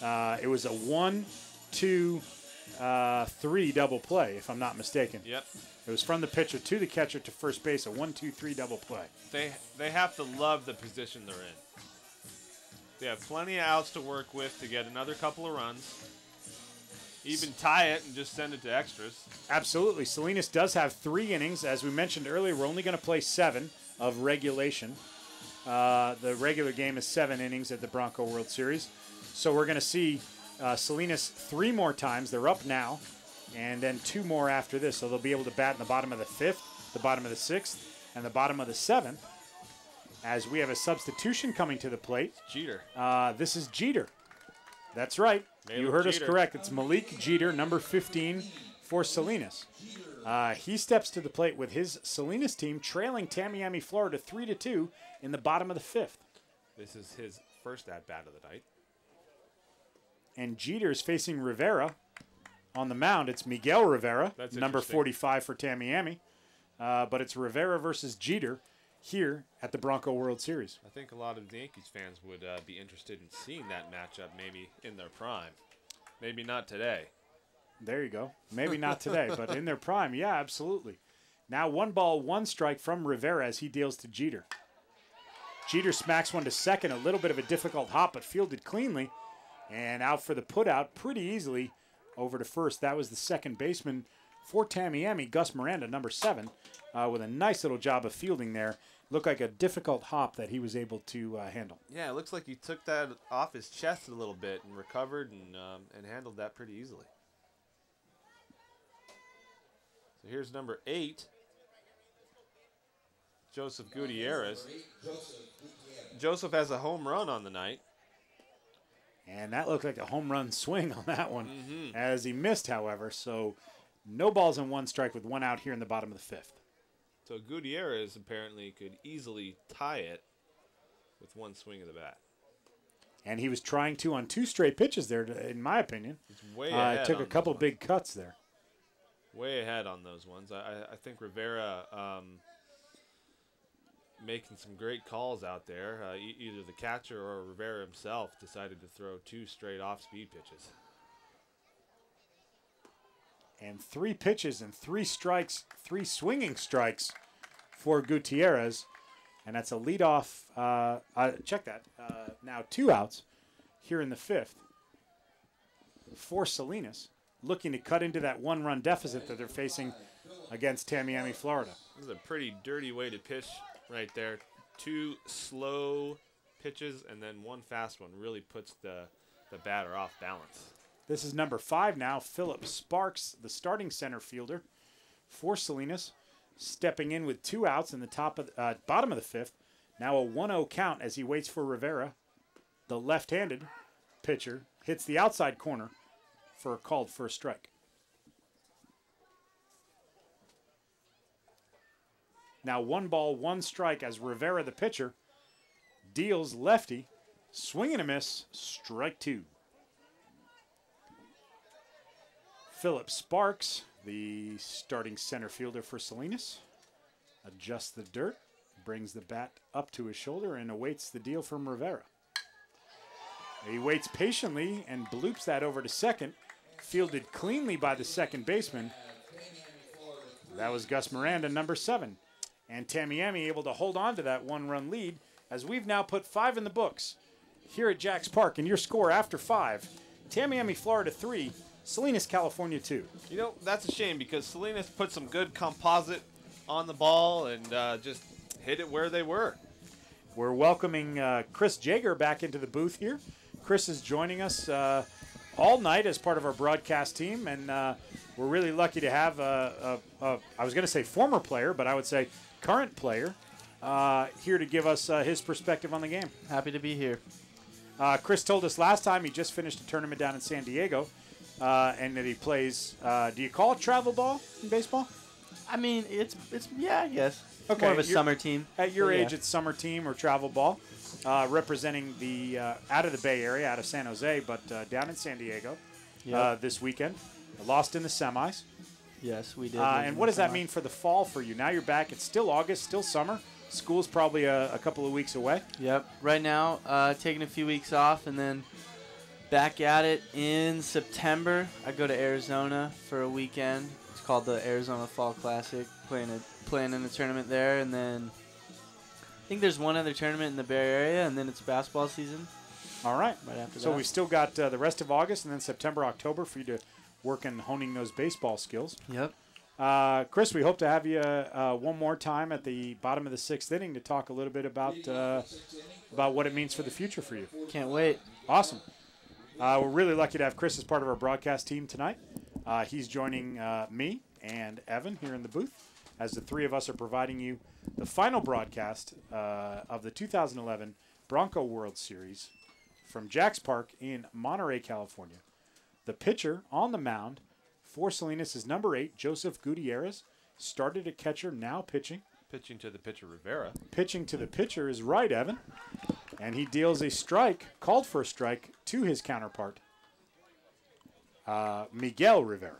It was a 1-2-3 double play, if I'm not mistaken. Yep. It was from the pitcher to the catcher to first base, a 1-2-3 double play. They have to love the position they're in. They have plenty of outs to work with to get another couple of runs. Even tie it and just send it to extras. Absolutely. Salinas does have 3 innings. As we mentioned earlier, we're only going to play 7 of regulation. The regular game is 7 innings at the Bronco World Series. So we're going to see Salinas 3 more times. They're up now. And then 2 more after this. So they'll be able to bat in the bottom of the 5th, the bottom of the 6th, and the bottom of the 7th. As we have a substitution coming to the plate. Jeter. This is Jeter. That's right. You heard us correct. It's Malik Jeter, number 15 for Salinas. He steps to the plate with his Salinas team trailing Tamiami, Florida 3-2 in the bottom of the 5th. This is his first at-bat of the night. And Jeter is facing Rivera on the mound. It's Miguel Rivera, That's number interesting. 45 for Tamiami. But it's Rivera versus Jeter here at the Bronco World Series. I think a lot of the Yankees fans would be interested in seeing that matchup maybe in their prime. Maybe not today. There you go. Maybe not today, but in their prime, yeah, absolutely. Now 1 ball, 1 strike from Rivera as he deals to Jeter. Jeter smacks one to second, a little bit of a difficult hop, but fielded cleanly. And out for the putout pretty easily over to first. That was the second baseman for Tamiami, Gus Miranda, number 7, with a nice little job of fielding there. Looked like a difficult hop that he was able to handle. Yeah, it looks like he took that off his chest a little bit and recovered and handled that pretty easily. So here's number 8, Joseph Gutierrez. Joseph has a home run on the night. And that looked like a home run swing on that one, as he missed, however. So no balls and 1 strike with 1 out here in the bottom of the 5th. So Gutierrez apparently could easily tie it with 1 swing of the bat. And he was trying to on 2 straight pitches there, in my opinion. He's way ahead. Took on a couple those big cuts there. Way ahead on those ones. I think Rivera making some great calls out there. Either the catcher or Rivera himself decided to throw 2 straight off-speed pitches. And 3 pitches and 3 strikes, 3 swinging strikes for Gutierrez. And that's a leadoff. Check that. Now 2 outs here in the 5th for Salinas, looking to cut into that 1-run deficit that they're facing against Tamiami, Florida. This is a pretty dirty way to pitch right there. 2 slow pitches and then 1 fast one really puts the batter off balance. This is number 5 now, Philip Sparks, the starting center fielder for Salinas, stepping in with 2 outs in the bottom of the 5th. Now a 1-0 count as he waits for Rivera. The left-handed pitcher hits the outside corner for a called first strike. Now 1 ball, 1 strike as Rivera, the pitcher, deals lefty. Swing and a miss, strike 2. Philip Sparks, the starting center fielder for Salinas, adjusts the dirt, brings the bat up to his shoulder, and awaits the deal from Rivera. He waits patiently and bloops that over to second, fielded cleanly by the second baseman. That was Gus Miranda, number 7. And Tamiami able to hold on to that 1-run lead as we've now put 5 in the books here at Jacks Park. And your score after 5, Tamiami, Florida 3, Salinas, California 2. You know, that's a shame because Salinas put some good composite on the ball and just hit it where they were. We're welcoming Chris Jager back into the booth here. Chris is joining us all night as part of our broadcast team, and we're really lucky to have I was going to say former player, but I would say current player here to give us his perspective on the game. Happy to be here. Chris told us last time he just finished a tournament down in San Diego, and that he plays, do you call it travel ball in baseball? I mean, it's yeah, I guess. Okay, More of a summer team. At your But age, yeah. it's summer team or travel ball, representing the out of the Bay Area, out of San Jose, but down in San Diego Yep. this weekend. Lost in the semis. Yes, we did. And what does that mean for the fall for you? Now you're back. It's still August, still summer. School's probably a couple of weeks away. Yep. Right now, taking a few weeks off and then back at it in September. I go to Arizona for a weekend. It's called the Arizona Fall Classic. Playing in a tournament there, and then I think there's one other tournament in the Bay Area, and then it's basketball season. All right. Right after So that. we've still got the rest of August and then September, October for you to work on honing those baseball skills. Yep. Chris, we hope to have you one more time at the bottom of the 6th inning to talk a little bit about what it means for the future for you. Can't wait. Awesome. We're really lucky to have Chris as part of our broadcast team tonight. He's joining me and Evan here in the booth as the three of us are providing you the final broadcast of the 2011 Bronco World Series from Jacks Park in Monterey, California. The pitcher on the mound for Salinas is number 8, Joseph Gutierrez. Started at catcher, now pitching. Pitching to the pitcher, Rivera. Pitching to the pitcher is right, Evan. And he deals a strike, called for a strike, to his counterpart, Miguel Rivera.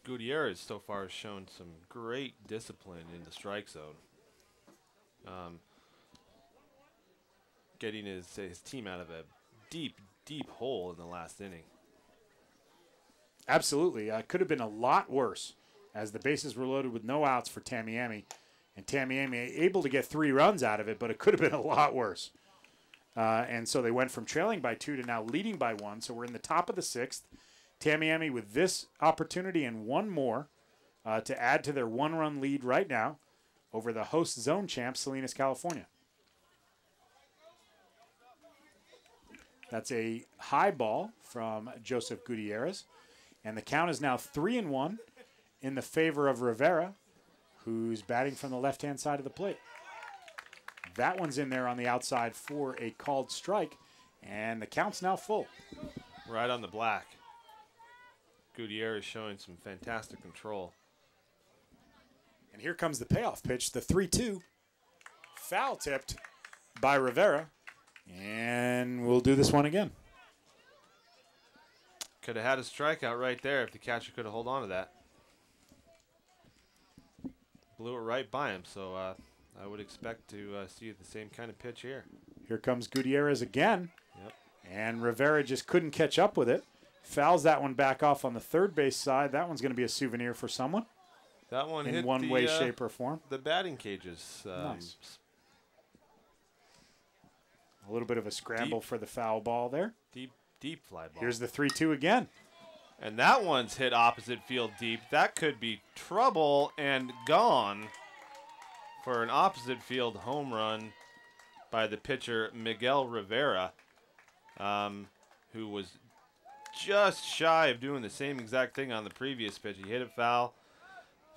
Gutierrez so far has shown some great discipline in the strike zone. Getting his team out of a deep hole in the last inning. Absolutely. Could have been a lot worse as the bases were loaded with no outs for Tamiami. And Tamiami able to get 3 runs out of it, but it could have been a lot worse. And so they went from trailing by 2 to now leading by 1. So we're in the top of the 6th. Tamiami with this opportunity and one more to add to their 1-run lead right now over the host zone champ, Salinas, California. That's a high ball from Joseph Gutierrez. And the count is now 3-1 in the favor of Rivera, who's batting from the left-hand side of the plate. That one's in there on the outside for a called strike, and the count's now full. Right on the black. Gutierrez showing some fantastic control. And here comes the payoff pitch, the 3-2. Foul tipped by Rivera, and we'll do this one again. Could have had a strikeout right there if the catcher could have held on to that. Blew it right by him, so I would expect to see the same kind of pitch here. Here comes Gutierrez again. Yep. And Rivera just couldn't catch up with it. Fouls that one back off on the third base side. That one's going to be a souvenir for someone That one in hit one way, shape, or form. the batting cages. Nice. A little bit of a scramble Deep. for the foul ball there. Deep fly ball. Here's the 3-2 again. And that one's hit opposite field deep. That could be trouble and gone for an opposite field home run by the pitcher Miguel Rivera, who was just shy of doing the same exact thing on the previous pitch. He hit it foul,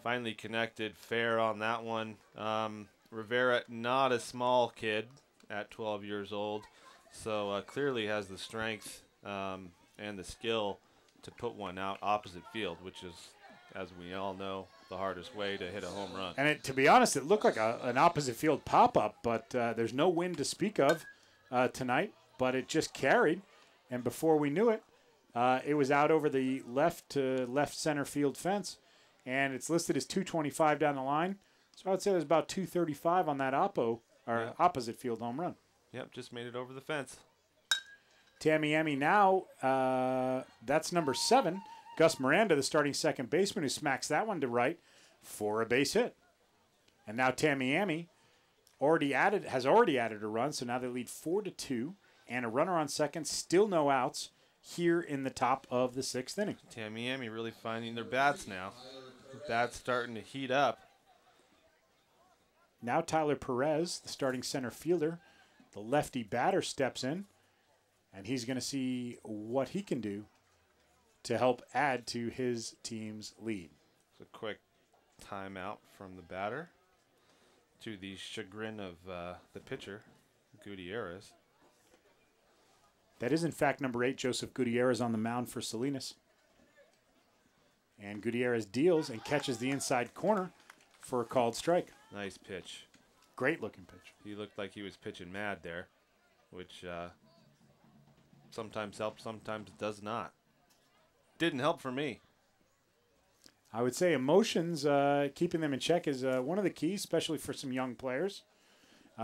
finally connected fair on that one. Rivera, not a small kid at 12 years old, so clearly has the strength and the skill to put one out opposite field, which is as we all know, the hardest way to hit a home run. And to be honest, it looked like an opposite field pop-up, but there's no wind to speak of tonight, but it just carried. And before we knew it, it was out over the left center field fence, and it's listed as 225 down the line. So I would say there's about 235 on that opposite field home run. Yep, just made it over the fence. Tamiami now, that's number 7. Gus Miranda, the starting second baseman, who smacks that one to right for a base hit. And now Tamiami has already added a run, so now they lead 4-2, and a runner on second, still no outs here in the top of the 6th inning. Tamiami really finding their bats now. The bats starting to heat up. Now Tyler Perez, the starting center fielder, the lefty batter, steps in, and he's going to see what he can do to help add to his team's lead. It's a quick timeout from the batter to the chagrin of the pitcher, Gutierrez. That is, in fact, number 8, Joseph Gutierrez, on the mound for Salinas. And Gutierrez deals and catches the inside corner for a called strike. Nice pitch. Great looking pitch. He looked like he was pitching mad there, which sometimes helps, sometimes does not. Didn't help for me. I would say emotions, keeping them in check is one of the keys, especially for some young players.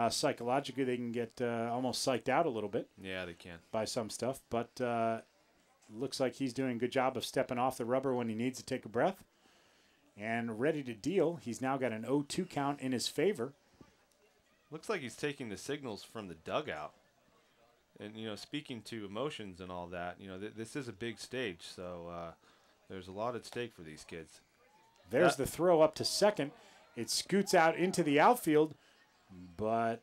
Psychologically, they can get almost psyched out a little bit. Yeah, they can. By some stuff. But looks like he's doing a good job of stepping off the rubber when he needs to take a breath. And ready to deal. He's now got an 0-2 count in his favor. Looks like he's taking the signals from the dugout. And, speaking to emotions and all that, this is a big stage. So there's a lot at stake for these kids. There's the throw up to second. It scoots out into the outfield, but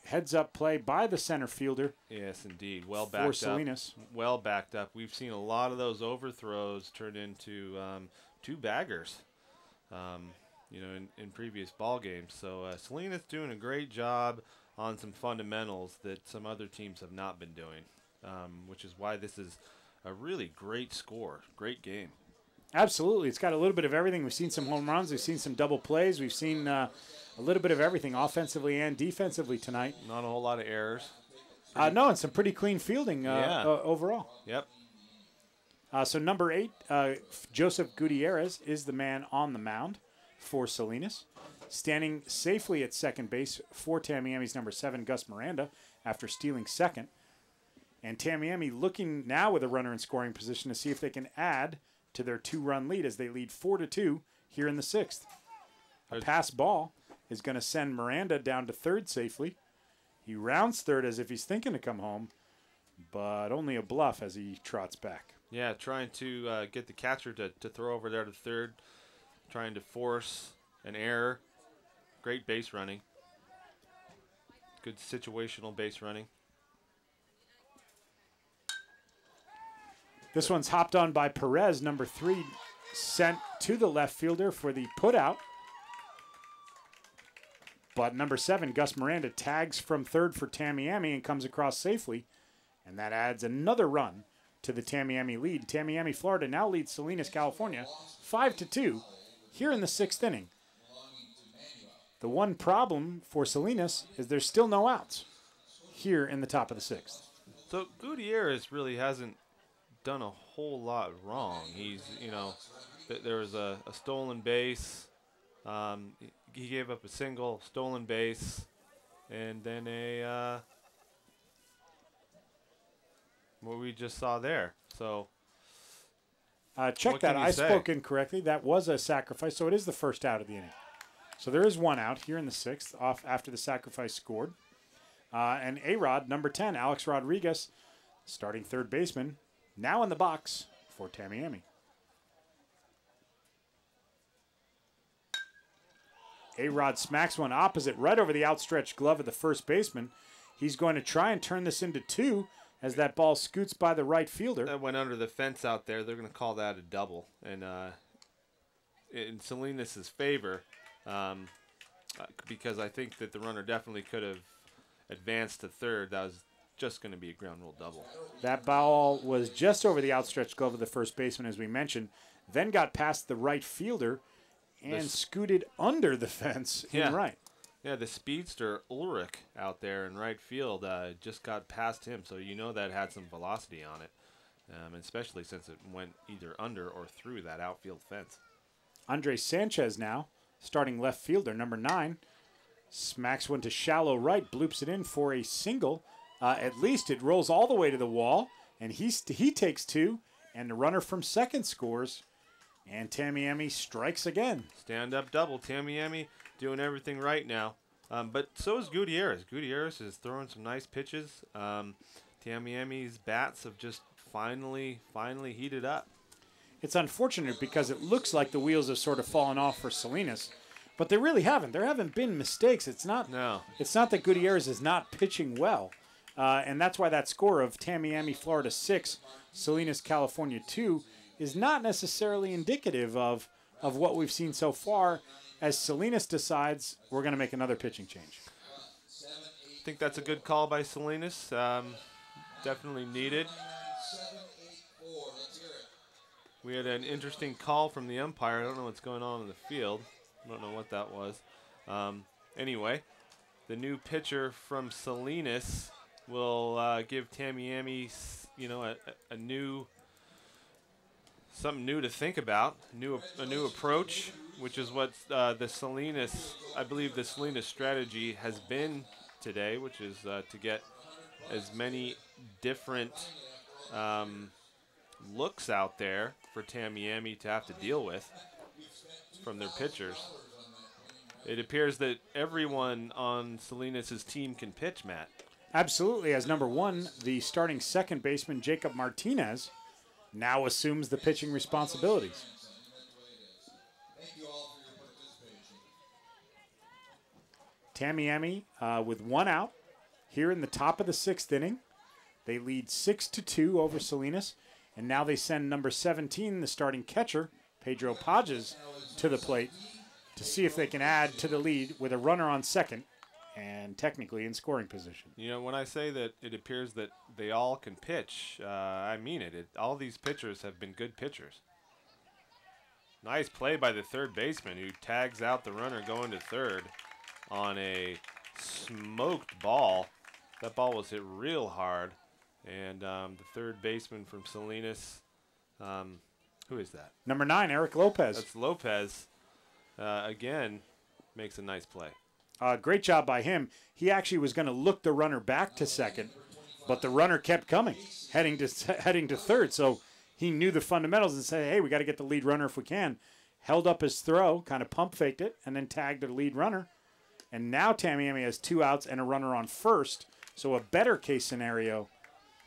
heads up play by the center fielder. Yes, indeed. Well backed for Salinas. Up. Well backed up. We've seen a lot of those overthrows turn into 2 baggers, in previous ball games. So Salinas doing a great job on some fundamentals that some other teams have not been doing, which is why this is a really great score, great game. Absolutely. It's got a little bit of everything. We've seen some home runs. We've seen some double plays. We've seen a little bit of everything offensively and defensively tonight. Not a whole lot of errors. No, and some pretty clean fielding overall. Yep. So number 8, Joseph Gutierrez, is the man on the mound for Salinas. Standing safely at second base for Tamiami's number 7, Gus Miranda, after stealing second. And Tamiami looking now with a runner in scoring position to see if they can add to their 2-run lead as they lead 4-2 here in the 6th. A pass ball is going to send Miranda down to third safely. He rounds third as if he's thinking to come home, but only a bluff as he trots back. Yeah, trying to get the catcher to throw over there to third, trying to force an error. Great base running. Good situational base running. This one's hopped on by Perez, number 3, sent to the left fielder for the putout. But number 7, Gus Miranda, tags from third for Tamiami and comes across safely. And that adds another run to the Tamiami lead. Tamiami, Florida now leads Salinas, California, 5-2 here in the 6th inning. The one problem for Salinas is there's still no outs here in the top of the 6th. So Gutierrez really hasn't done a whole lot wrong. He's, there was a stolen base. He gave up a single, stolen base, and then what we just saw there. So check that. I spoke incorrectly. That was a sacrifice, so it is the first out of the inning. So there is one out here in the 6th off after the sacrifice scored. And A-Rod, number 10, Alex Rodriguez, starting third baseman, now in the box for Tamiami. A-Rod smacks one opposite right over the outstretched glove of the first baseman. He's going to try and turn this into 2 as that ball scoots by the right fielder. That went under the fence out there. They're going to call that a double. And in Salinas' favor, because I think that the runner definitely could have advanced to third. That was just going to be a ground rule double. That ball was just over the outstretched glove of the first baseman, as we mentioned. then got past the right fielder and scooted under the fence in right. Yeah, the speedster Ulrich out there in right field just got past him, so you know that had some velocity on it, especially since it went either under or through that outfield fence. Andres Sanchez now, starting left fielder, number 9, smacks one to shallow right, bloops it in for a single. At least it rolls all the way to the wall, and he takes 2, and the runner from second scores, and Tamiami strikes again. Stand-up double. Tamiami doing everything right now. But so is Gutierrez. Gutierrez is throwing some nice pitches. Tamiami's bats have just finally heated up. It's unfortunate because it looks like the wheels have sort of fallen off for Salinas, but they really haven't. There haven't been mistakes. It's not that Gutierrez is not pitching well. And that's why that score of Tamiami, Florida 6, Salinas, California 2 is not necessarily indicative of what we've seen so far, as Salinas decides we're going to make another pitching change. I think that's a good call by Salinas. Definitely needed. We had an interesting call from the umpire. I don't know what's going on in the field. I don't know what that was. Anyway, the new pitcher from Salinas will give Tamiami, a new, something new to think about, a new approach, which is what the Salinas strategy has been today, which is to get as many different looks out there for Tamiami to have to deal with from their pitchers. It appears that everyone on Salinas' team can pitch, Matt. Absolutely. As number 1, the starting second baseman, Jacob Martinez, now assumes the pitching responsibilities. Tamiami with 1 out here in the top of the 6th inning. They lead 6-2 over Salinas, and now they send number 17, the starting catcher, Pedro Pages, to the plate to see if they can add to the lead with a runner on second and technically in scoring position. You know, when I say that it appears that they all can pitch, I mean it. All these pitchers have been good pitchers. Nice play by the third baseman, who tags out the runner going to third on a smoked ball. That ball was hit real hard. And the third baseman from Salinas, who is that? Number 9, Eric Lopez. That's Lopez. Again, makes a nice play. Great job by him. He actually was going to look the runner back to second, but the runner kept coming, heading to third. So he knew the fundamentals and said, hey, we got to get the lead runner if we can. Held up his throw, kind of pump faked it, and then tagged the lead runner. And now Tamiami has 2 outs and a runner on first. So a better case scenario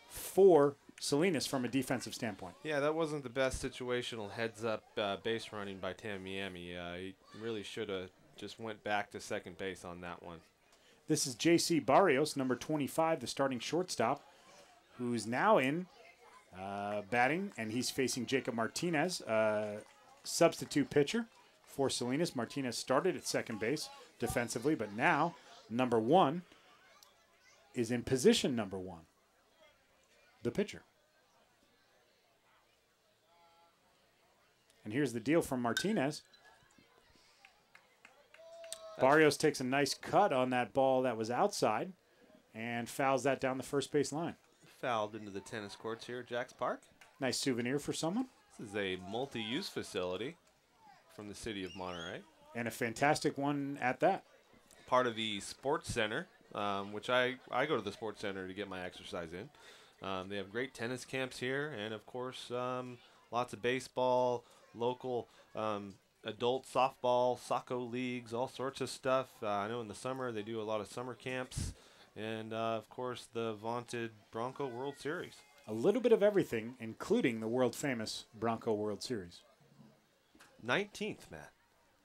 for Salinas from a defensive standpoint. Yeah, that wasn't the best situational heads-up base running by Tamiami. He really should have just went back to second base on that one. This is J.C. Barrios, number 25, the starting shortstop, who's now in batting, and he's facing Jacob Martinez, substitute pitcher for Salinas. Martinez started at second base defensively, but now number 1 is in position number 1, the pitcher. And here's the deal from Martinez. Barrios takes a nice cut on that ball that was outside and fouls that down the first base line. Fouled into the tennis courts here at Jacks Park. Nice souvenir for someone. This is a multi-use facility from the city of Monterey. And a fantastic one at that. Part of the sports center, which I go to the sports center to get my exercise in. They have great tennis camps here, and of course lots of baseball, local adult softball, soccer leagues, all sorts of stuff. I know in the summer they do a lot of summer camps, and of course the vaunted Bronco World Series. A little bit of everything, including the world-famous Bronco World Series. 19th, Matt.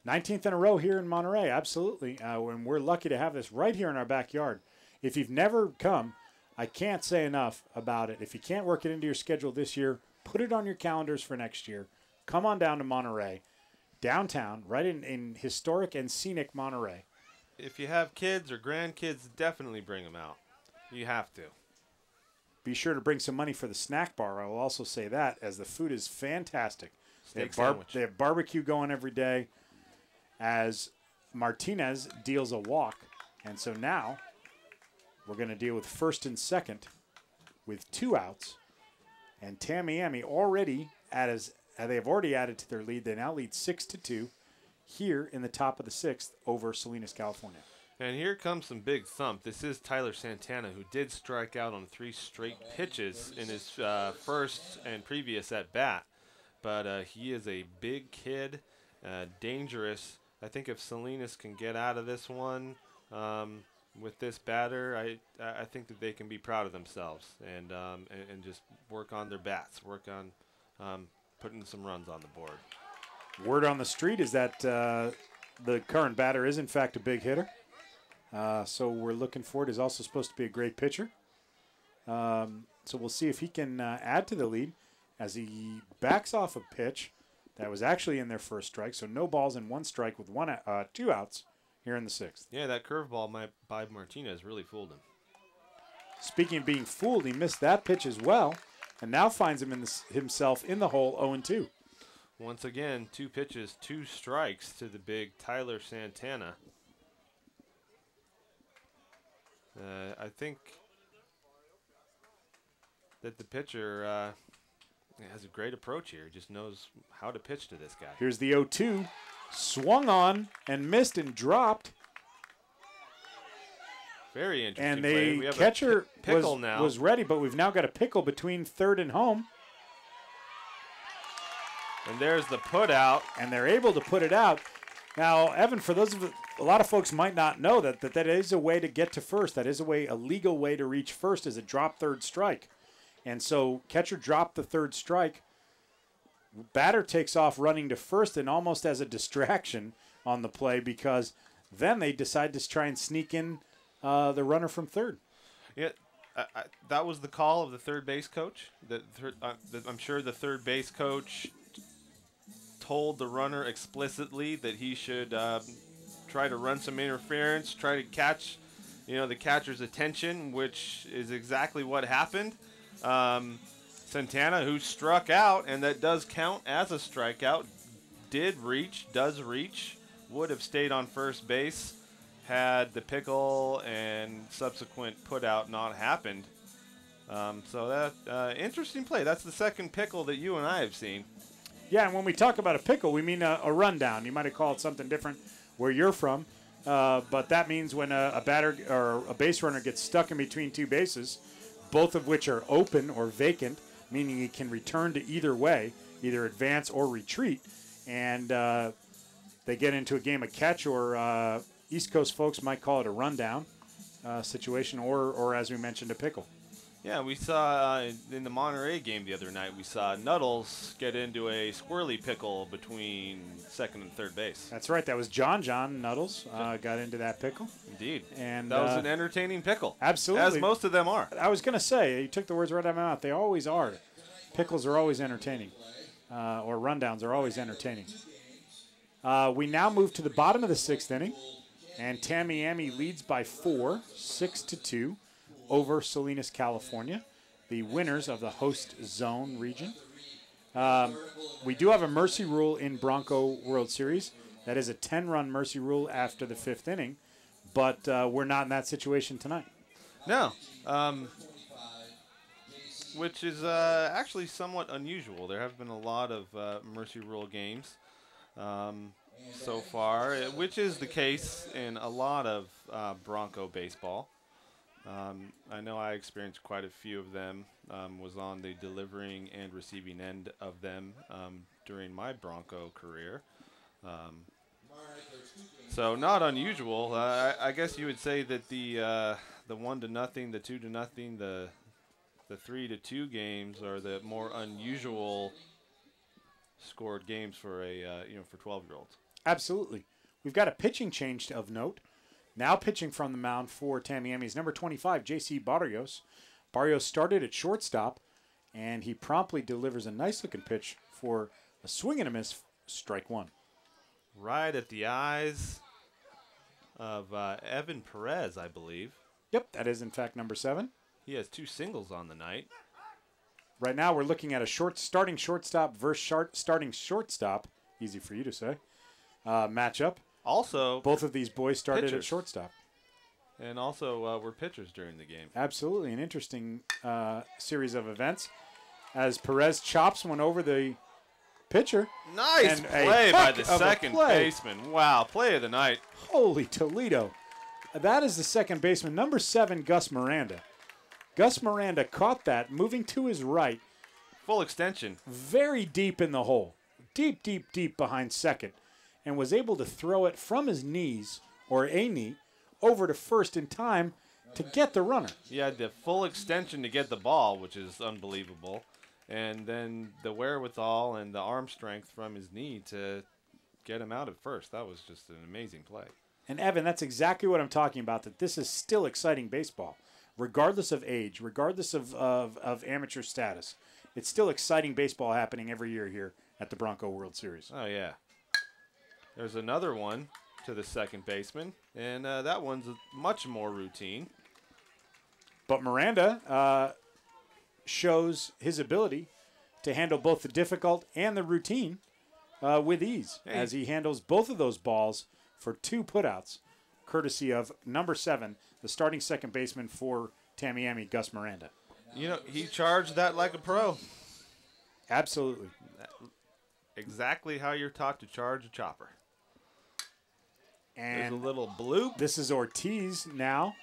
19th in a row here in Monterey, absolutely. And we're lucky to have this right here in our backyard. If you've never come, I can't say enough about it. If you can't work it into your schedule this year, put it on your calendars for next year. Come on down to Monterey, downtown, right in historic and scenic Monterey. If you have kids or grandkids, definitely bring them out. You have to. Be sure to bring some money for the snack bar. I will also say that, as the food is fantastic. steak sandwich. They have barbecue going every day as Martinez deals a walk. And so now we're going to deal with first and second with 2 outs. And Tamiami already they have already added to their lead. They now lead 6-2 here in the top of the 6th over Salinas, California. And here comes some big thump. This is Tyler Santana, who did strike out on 3 straight pitches in his first and previous at bat. But he is a big kid, dangerous. I think if Salinas can get out of this one with this batter, I think that they can be proud of themselves and just work on their bats, work on putting some runs on the board. Word on the street is that the current batter is, in fact, a big hitter. So we're looking forward. He's also supposed to be a great pitcher. So we'll see if he can add to the lead as he backs off a pitch that was actually in their first strike. So no balls and 1 strike with 2 outs here in the 6th. Yeah, that curveball by Martinez really fooled him. Speaking of being fooled, he missed that pitch as well, and now finds himself in the hole 0-2. Once again, 2 pitches, 2 strikes to the big Tyler Santana. I think that the pitcher has a great approach here. He just knows how to pitch to this guy. Here's the 0-2. Swung on and missed and dropped. Very interesting. And play. the We have catcher a pickle now. was ready, but we've now got a pickle between third and home. And there's the put out. And they're able to put it out. Now, Evan, for those of a lot of folks might not know that is a way to get to first. That is a legal way to reach first, is a drop third strike. And so catcher dropped the third strike. Batter takes off running to first and almost as a distraction on the play because then they decide to try and sneak in the runner from third. Yeah, that was the call of the third base coach. I'm sure the third base coach told the runner explicitly that he should try to run some interference, try to catch, the catcher's attention, which is exactly what happened. Santana, who struck out, and that does count as a strikeout, does reach, would have stayed on first base had the pickle and subsequent put out not happened. So that interesting play. That's the second pickle that you and I have seen. Yeah, and when we talk about a pickle, we mean a rundown. You might have called it something different where you're from, but that means when a batter or a base runner gets stuck in between 2 bases, both of which are open or vacant, meaning he can return to either way, either advance or retreat, and they get into a game of catch, or East Coast folks might call it a rundown situation, or as we mentioned, a pickle. Yeah, we saw in the Monterey game the other night, we saw Nuttles get into a squirrely pickle between second and third base. That's right. That was John Nuttles got into that pickle. Indeed. And that was an entertaining pickle. Absolutely. As most of them are. I was going to say, you took the words right out of my mouth. They always are. Pickles are always entertaining, or rundowns are always entertaining. We now move to the bottom of the 6th inning, and Tamiami leads by 4, 6-2. Over Salinas, California, the winners of the host zone region. We do have a mercy rule in Bronco World Series. That is a 10-run mercy rule after the 5th inning, but we're not in that situation tonight. No, which is actually somewhat unusual. There have been a lot of mercy rule games so far, which is the case in a lot of Bronco baseball. I know I experienced quite a few of them, was on the delivering and receiving end of them during my Bronco career. So not unusual. I guess you would say that the 1-0, the 2-0, the 3-2 games are the more unusual scored games for for 12-year-olds. Absolutely. We've got a pitching change of note. Now pitching from the mound for Tamiami is number 25, J.C. Barrios. Barrios started at shortstop, and he promptly delivers a nice-looking pitch for a swing and a miss, strike 1. Right at the eyes of Evan Perez, I believe. Yep, that is, in fact, number 7. He has 2 singles on the night. Right now we're looking at a starting shortstop versus starting shortstop. Easy for you to say. Matchup. Also, Both of these boys started at pitchers. shortstop. And also were pitchers during the game. Absolutely. An interesting series of events. As Perez chops one over the pitcher. Nice And a play by heck the of a second play. baseman. Wow, play of the night. Holy Toledo. That is the second baseman, number 7, Gus Miranda. Gus Miranda caught that, moving to his right, Full extension. very deep in the hole, deep, deep, deep behind second, and was able to throw it from his knees, or a knee, over to first in time to get the runner. He had the full extension to get the ball, which is unbelievable. And then the wherewithal and the arm strength from his knee to get him out at first. That was just an amazing play. And Evan, that's exactly what I'm talking about, that this is still exciting baseball, regardless of age, regardless of amateur status. It's still exciting baseball happening every year here at the Bronco World Series. Oh, yeah. There's another one to the second baseman, and that one's much more routine. But Miranda shows his ability to handle both the difficult and the routine with ease, as he handles both of those balls for 2 putouts, courtesy of number 7, the starting second baseman for Tamiami, Gus Miranda. You know, he charged that like a pro. Absolutely. Exactly how you're taught to charge a chopper. There's And a little bloop. this is Ortiz now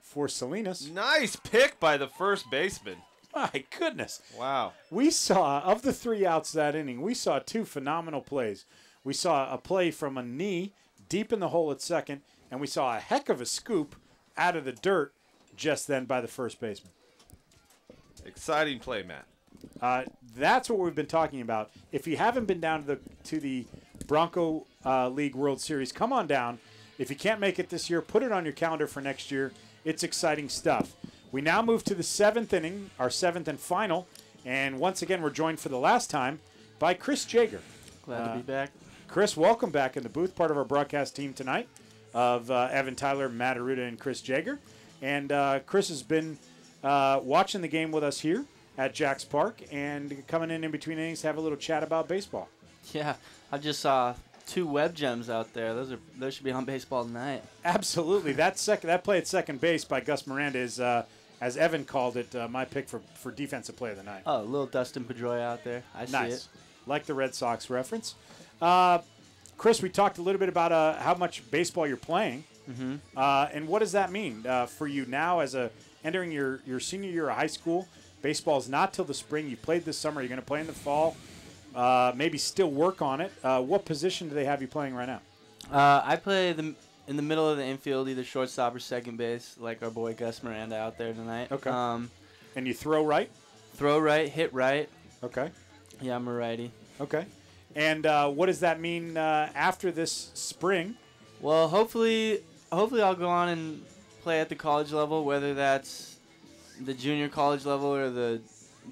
for Salinas. Nice pick by the first baseman. My goodness. Wow. We saw, of the 3 outs that inning, we saw 2 phenomenal plays. We saw a play from a knee deep in the hole at second, and we saw a heck of a scoop out of the dirt just then by the first baseman. Exciting play, Matt. That's what we've been talking about. If you haven't been down to the Bronco League World Series, come on down. If you can't make it this year, put it on your calendar for next year. It's exciting stuff. We now move to the 7th inning, our 7th and final, and once again we're joined for the last time by Chris Jager. Glad to be back. Chris, welcome back in the booth, part of our broadcast team tonight of Evan Tyler, Matt Aruda, and Chris Jager. And Chris has been watching the game with us here at Jack's Park and coming in between innings to have a little chat about baseball. Yeah, I just saw 2 web gems out there. Those should be on Baseball Tonight. Absolutely. That play at second base by Gus Miranda is, as Evan called it, my pick for defensive play of the night. Oh, a little Dustin Pedroia out there. I see it. Like the Red Sox reference. Chris, we talked a little bit about how much baseball you're playing. Mm-hmm. And what does that mean for you now as entering your senior year of high school? Baseball is not till the spring. You played this summer. You're going to play in the fall. Maybe still work on it. What position do they have you playing right now? I play in the middle of the infield, either shortstop or second base, like our boy Gus Miranda out there tonight. Okay. And you throw right? Throw right, hit right. Okay. Yeah, I'm a righty. Okay. And what does that mean after this spring? Well, hopefully I'll go on and play at the college level, whether that's the junior college level or the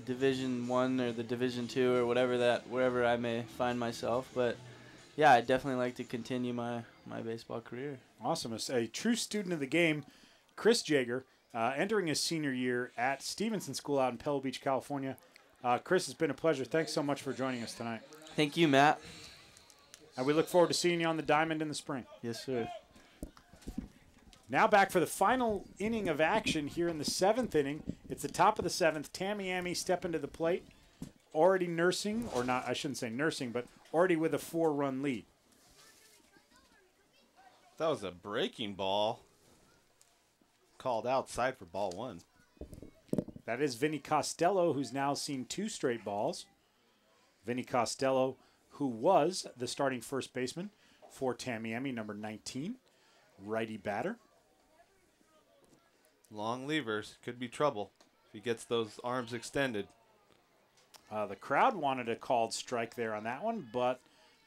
Division I or the Division II or wherever I may find myself. But yeah, I'd definitely like to continue my baseball career. Awesome. A true student of the game, Chris Jager, entering his senior year at Stevenson School out in Pebble Beach, California. Chris, it's been a pleasure. Thanks so much for joining us tonight. Thank you, Matt. And we look forward to seeing you on the diamond in the spring. Yes, sir. Now back for the final inning of action here in the 7th inning. It's the top of the 7th. Tamiami stepping to the plate, already nursing, or not, I shouldn't say nursing, but already with a 4-run lead. That was a breaking ball. Called outside for ball 1. That is Vinny Costello, who's now seen 2 straight balls. Vinny Costello, who was the starting first baseman for Tamiami, number 19, righty batter. Long levers. Could be trouble if he gets those arms extended. The crowd wanted a called strike there on that one, but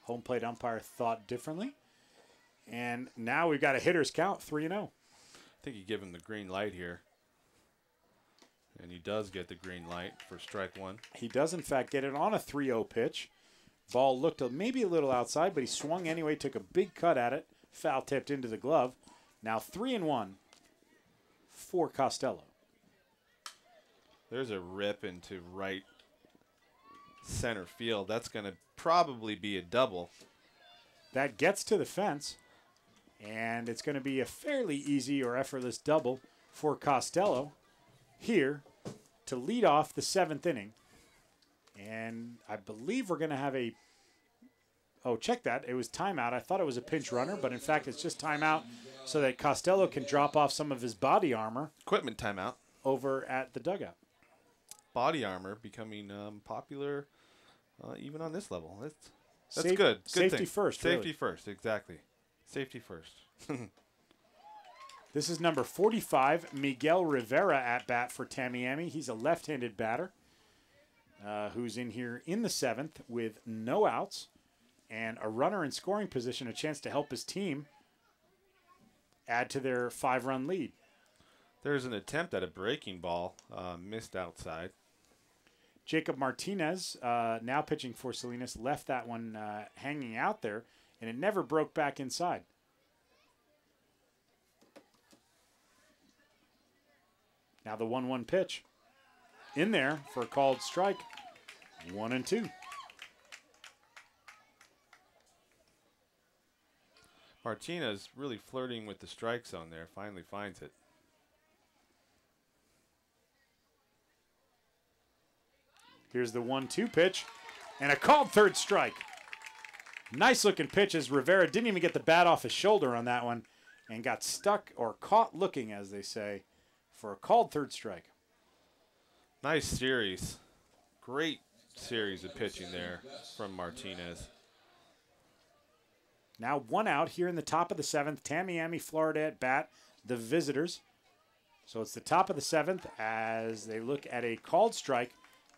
home plate umpire thought differently. And now we've got a hitter's count, 3-0. I think you give him the green light here. And he does get the green light for strike 1. He does, in fact, get it on a 3-0 pitch. Ball looked maybe a little outside, but he swung anyway, took a big cut at it. Foul tipped into the glove. Now 3-1 for Costello. There's a rip into right center field. That's going to probably be a double. That gets to the fence, and it's going to be a fairly easy or effortless double for Costello here to lead off the 7th inning. And I believe we're going to have a – oh, check that. It was timeout. I thought it was a pinch runner, but in fact it's just timeout so that Costello can drop off some of his body armor. Equipment timeout. Over at the dugout. Body armor becoming popular even on this level. That's good. Good safety thing. first, Safety really. first, exactly. Safety first. This is number 45, Miguel Rivera at bat for Tamiami. He's a left-handed batter who's in here in the 7th with no outs and a runner in scoring position, a chance to help his team add to their 5-run lead. There's an attempt at a breaking ball, missed outside. Jacob Martinez, now pitching for Salinas, left that one hanging out there, and it never broke back inside. Now the 1-1 pitch in there for a called strike. 1-2. Martinez really flirting with the strike zone there. Finally finds it. Here's the 1-2 pitch and a called third strike. Nice looking pitch as Rivera didn't even get the bat off his shoulder on that one and got stuck or caught looking, as they say, for a called third strike. Nice series. Great series of pitching there from Martinez. Now 1 out here in the top of the 7th. Tamiami, Florida at bat, the visitors. So it's the top of the 7th as they look at a called strike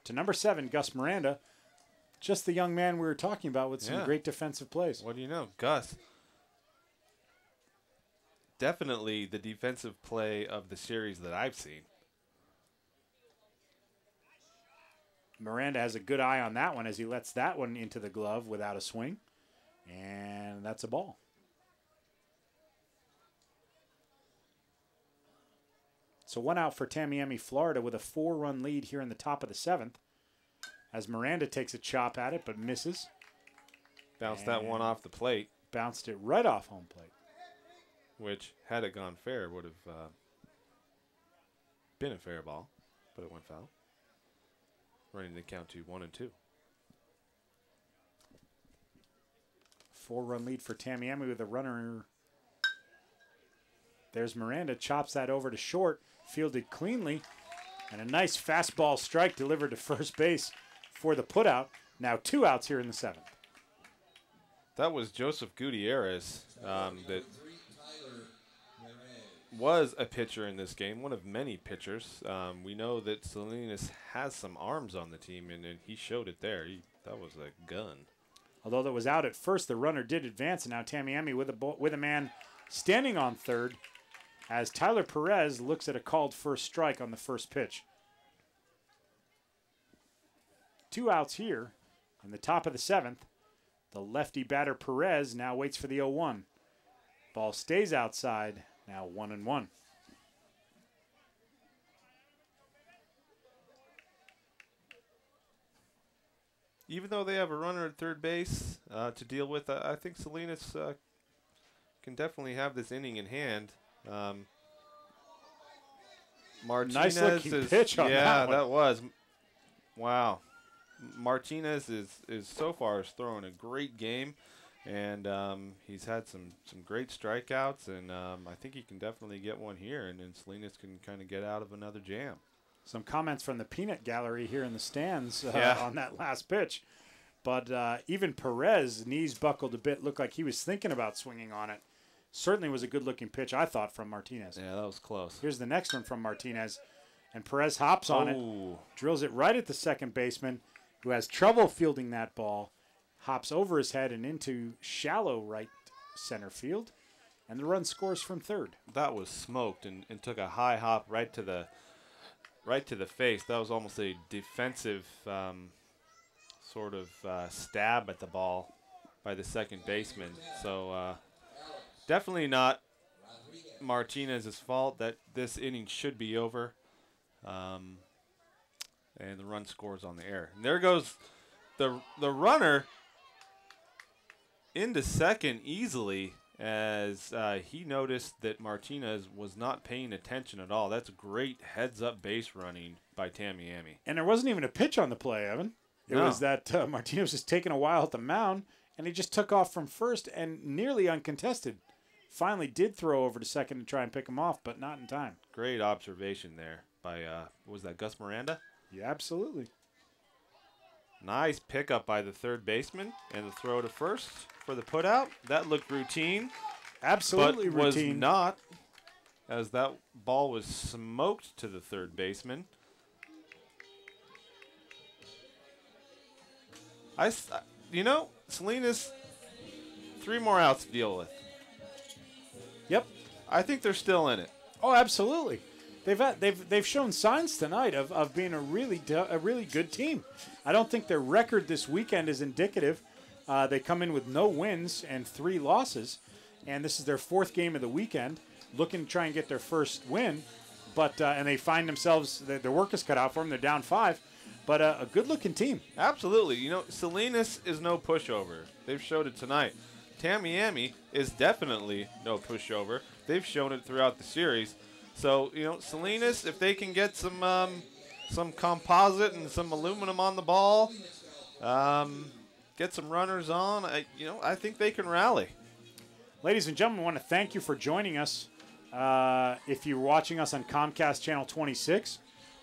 to number 7, Gus Miranda. Just the young man we were talking about with some great defensive plays. What do you know? Gus. Definitely the defensive play of the series that I've seen. Miranda has a good eye on that one as he lets that one into the glove without a swing. And that's a ball. So 1 out for Tamiami, Florida with a 4-run lead here in the top of the 7th. As Miranda takes a chop at it but misses. Bounced that one off the plate. Bounced it right off home plate. Which, had it gone fair, would have been a fair ball. But it went foul. Running the count to 1-2. 4-run lead for Tamiami with a runner. There's Miranda, chops that over to short, fielded cleanly, and a nice fastball strike delivered to first base for the putout. Now 2 outs here in the 7th. That was Joseph Gutierrez that was a pitcher in this game, one of many pitchers. We know that Salinas has some arms on the team, and he showed it there. That was a gun. Although that was out at first, the runner did advance, and now Tamiami with a man standing on third as Tyler Perez looks at a called first strike on the first pitch. 2 outs here in the top of the 7th. The lefty batter Perez now waits for the 0-1. Ball stays outside, now 1-1. Even though they have a runner at third base to deal with, I think Salinas can definitely have this inning in hand. Martinez nice looking pitch on that one. That was. Wow. Martinez is so far is throwing a great game, and he's had some great strikeouts, and I think he can definitely get one here, and then Salinas can kind of get out of another jam. Some comments from the peanut gallery here in the stands on that last pitch. But even Perez, knees buckled a bit, looked like he was thinking about swinging on it. Certainly was a good-looking pitch, I thought, from Martinez. Yeah, that was close. Here's the next one from Martinez. And Perez hops on it, drills it right at the second baseman, who has trouble fielding that ball, hops over his head and into shallow right center field, and the run scores from third. That was smoked and took a high hop right to the face. That was almost a defensive sort of stab at the ball by the second baseman. So definitely not Martinez's fault that this inning should be over. And the run scores on the air. And there goes the runner into second easily as he noticed that Martinez was not paying attention at all. That's great heads-up base running by Tamiami. And there wasn't even a pitch on the play, Evan. It was that Martinez was taking a while at the mound, and he just took off from first and nearly uncontested. Finally did throw over to second to try and pick him off, but not in time. Great observation there by, was that Gus Miranda? Yeah, absolutely. Nice pickup by the third baseman and the throw to first for the putout. That looked routine. Absolutely but routine. Was not, as that ball was smoked to the third baseman. Salinas, 3 more outs to deal with. Yep. I think they're still in it. Oh, absolutely. They've shown signs tonight of being a really good team. I don't think their record this weekend is indicative. They come in with no wins and 3 losses, and this is their 4th game of the weekend, looking to try and get their first win. But and they find themselves their work is cut out for them. They're down 5, but a good-looking team. Absolutely. Salinas is no pushover. They've showed it tonight. Tamiami is definitely no pushover. They've shown it throughout the series. So, Salinas, if they can get some composite and some aluminum on the ball, get some runners on, I think they can rally. Ladies and gentlemen, I want to thank you for joining us. If you're watching us on Comcast Channel 26,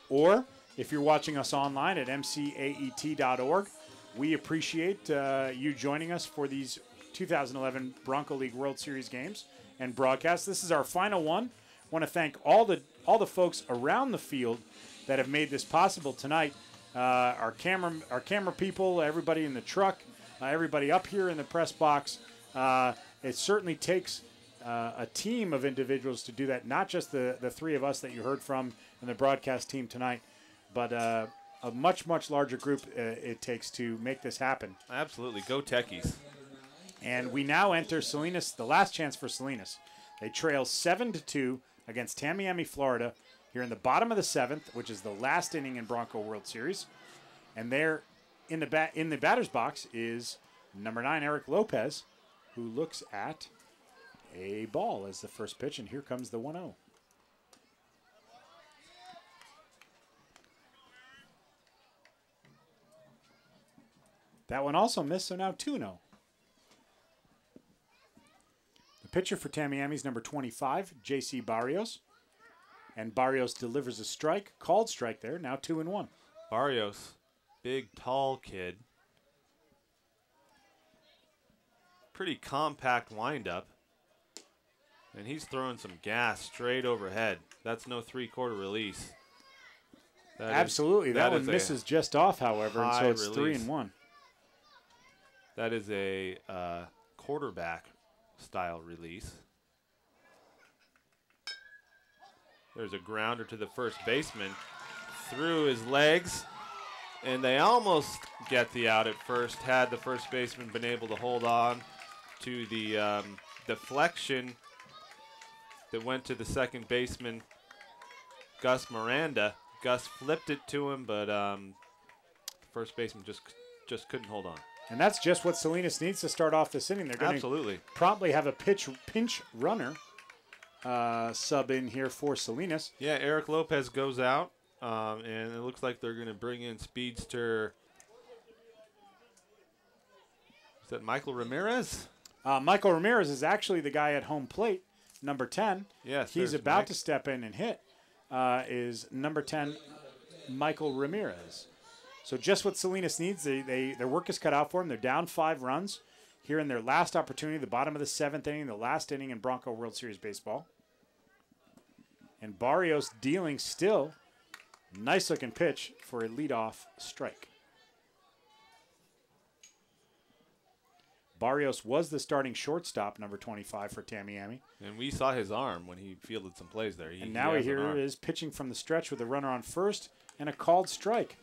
or if you're watching us online at MCAET.org, we appreciate you joining us for these 2011 Bronco League World Series games and broadcasts. This is our final one. I want to thank all the folks around the field that have made this possible tonight. Our camera people, everybody in the truck, everybody up here in the press box. It certainly takes a team of individuals to do that. Not just the 3 of us that you heard from and the broadcast team tonight, but a much larger group it takes to make this happen. Absolutely, go Techies. And we now enter Salinas, the last chance for Salinas. They trail 7-2 against Tamiami, Florida, here in the bottom of the 7th, which is the last inning in Bronco World Series. And there in the batter's box is number 9, Eric Lopez, who looks at a ball as the first pitch, and here comes the 1-0. That one also missed, so now 2-0. Pitcher for Tamiami is number 25, J.C. Barrios. And Barrios delivers a strike, called strike there, now 2-1. Barrios, big, tall kid. Pretty compact windup. And he's throwing some gas straight overhead. That's no 3/4 release. Absolutely. That one misses just off, however, and so it's release. 3-1. That is a quarterback style release. There's a grounder to the first baseman through his legs, and they almost get the out at first. Had the first baseman been able to hold on to the deflection that went to the second baseman, Gus Miranda. Gus flipped it to him, but the first baseman just couldn't hold on. And that's just what Salinas needs to start off this inning. They're going to promptly have a pinch runner sub in here for Salinas. Yeah, Eric Lopez goes out, and it looks like they're going to bring in speedster. Is that Michael Ramirez? Michael Ramirez is actually the guy at home plate, number 10. Yes, he's about to step in and hit. Is number 10, Michael Ramirez. So just what Salinas needs. Their work is cut out for them. They're down 5 runs here in their last opportunity, the bottom of the 7th inning, the last inning in Bronco World Series baseball. And Barrios dealing still. Nice looking pitch for a leadoff strike. Barrios was the starting shortstop, number 25 for Tamiami. And we saw his arm when he fielded some plays there. And now he is pitching from the stretch with a runner on first and a called strike.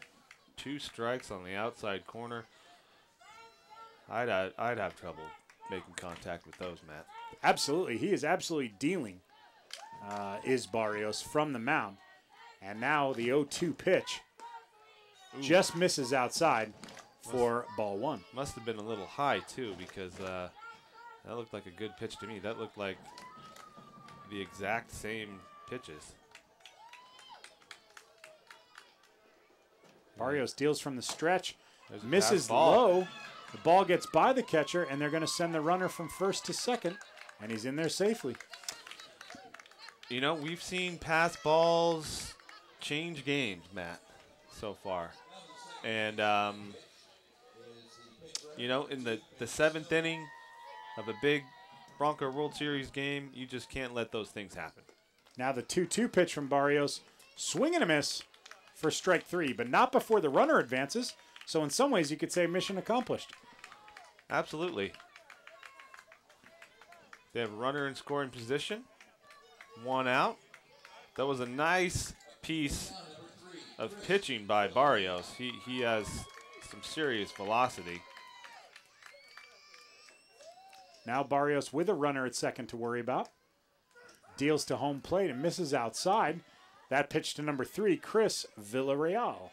2 strikes on the outside corner. I'd have trouble making contact with those, Matt. Absolutely. He is absolutely dealing, is Barrios, from the mound. And now the 0-2 pitch just misses outside for ball one. Must have been a little high, too, because that looked like a good pitch to me. That looked like the exact same pitches. Barrios deals from the stretch, There's a misses pass ball. low. The ball gets by the catcher, and they're going to send the runner from first to second, and he's in there safely. You know, we've seen pass balls change games, Matt, so far. And, you know, in the 7th inning of a big Bronco World Series game, you just can't let those things happen. Now the 2-2 pitch from Barrios. Swing and a miss for strike 3, but not before the runner advances. So in some ways, you could say mission accomplished. Absolutely. They have a runner in scoring position. 1 out. That was a nice piece of pitching by Barrios. He has some serious velocity. Now Barrios with a runner at second to worry about. Deals to home plate and misses outside. That pitch to number 3, Chris Villarreal.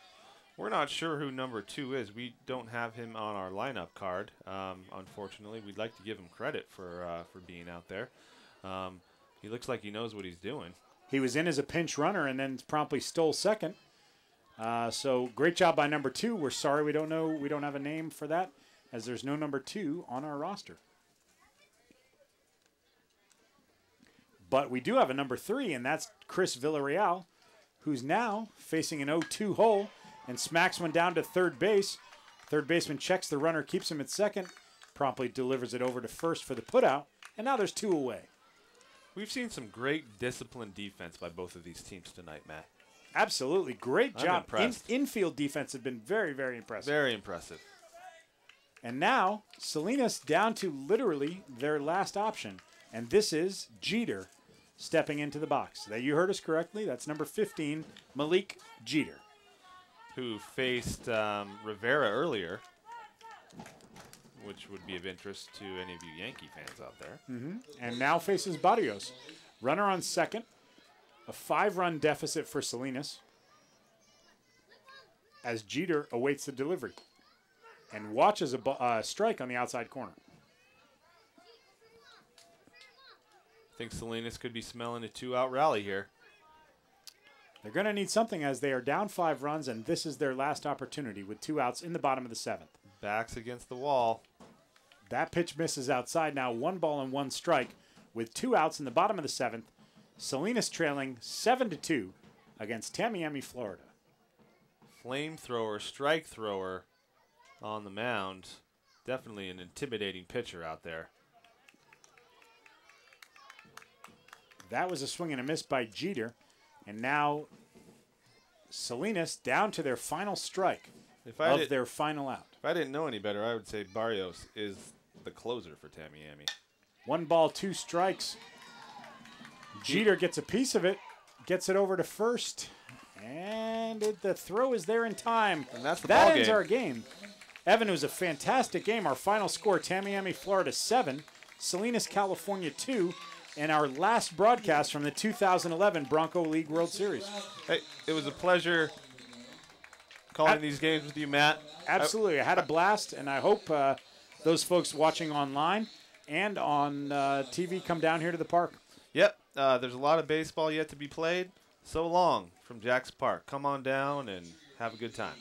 We're not sure who number 2 is. We don't have him on our lineup card. Unfortunately, we'd like to give him credit for being out there. He looks like he knows what he's doing. He was in as a pinch runner and then promptly stole second. So great job by number 2. We're sorry we don't have a name for that, as there's no number 2 on our roster. But we do have a number 3, and that's Chris Villarreal, who's now facing an 0-2 hole and smacks one down to third base. Third baseman checks the runner, keeps him at second, promptly delivers it over to first for the putout, and now there's 2 away. We've seen some great disciplined defense by both of these teams tonight, Matt. Absolutely. Great I'm job. impressed. Infield defense has been very, very impressive. Very impressive. And now, Salinas down to literally their last option, and this is Jeter stepping into the box. That you heard us correctly. That's number 15, Malik Jeter, who faced Rivera earlier, which would be of interest to any of you Yankee fans out there. and now faces Barrios. Runner on second, a 5-run deficit for Salinas, as Jeter awaits the delivery and watches a strike on the outside corner. I think Salinas could be smelling a 2-out rally here. They're going to need something as they are down 5 runs, and this is their last opportunity with 2 outs in the bottom of the 7th. Backs against the wall. That pitch misses outside. Now 1 ball and 1 strike with 2 outs in the bottom of the 7th. Salinas trailing 7-2 against Tamiami, Florida. Flamethrower, strike thrower on the mound. Definitely an intimidating pitcher out there. That was a swing and a miss by Jeter. And now Salinas down to their final strike of their final out. If I didn't know any better, I would say Barrios is the closer for Tamiami. 1 ball, 2 strikes. Jeter gets a piece of it, gets it over to first, and the throw is there in time. And that's the that ball ends game. our game. Evan, it was a fantastic game. Our final score, Tamiami, Florida 7, Salinas, California 2, and our last broadcast from the 2011 Bronco League World Series. Hey, it was a pleasure calling these games with you, Matt. Absolutely. I had a blast, and I hope those folks watching online and on TV come down here to the park. Yep, there's a lot of baseball yet to be played. So long from Jack's Park. Come on down and have a good time.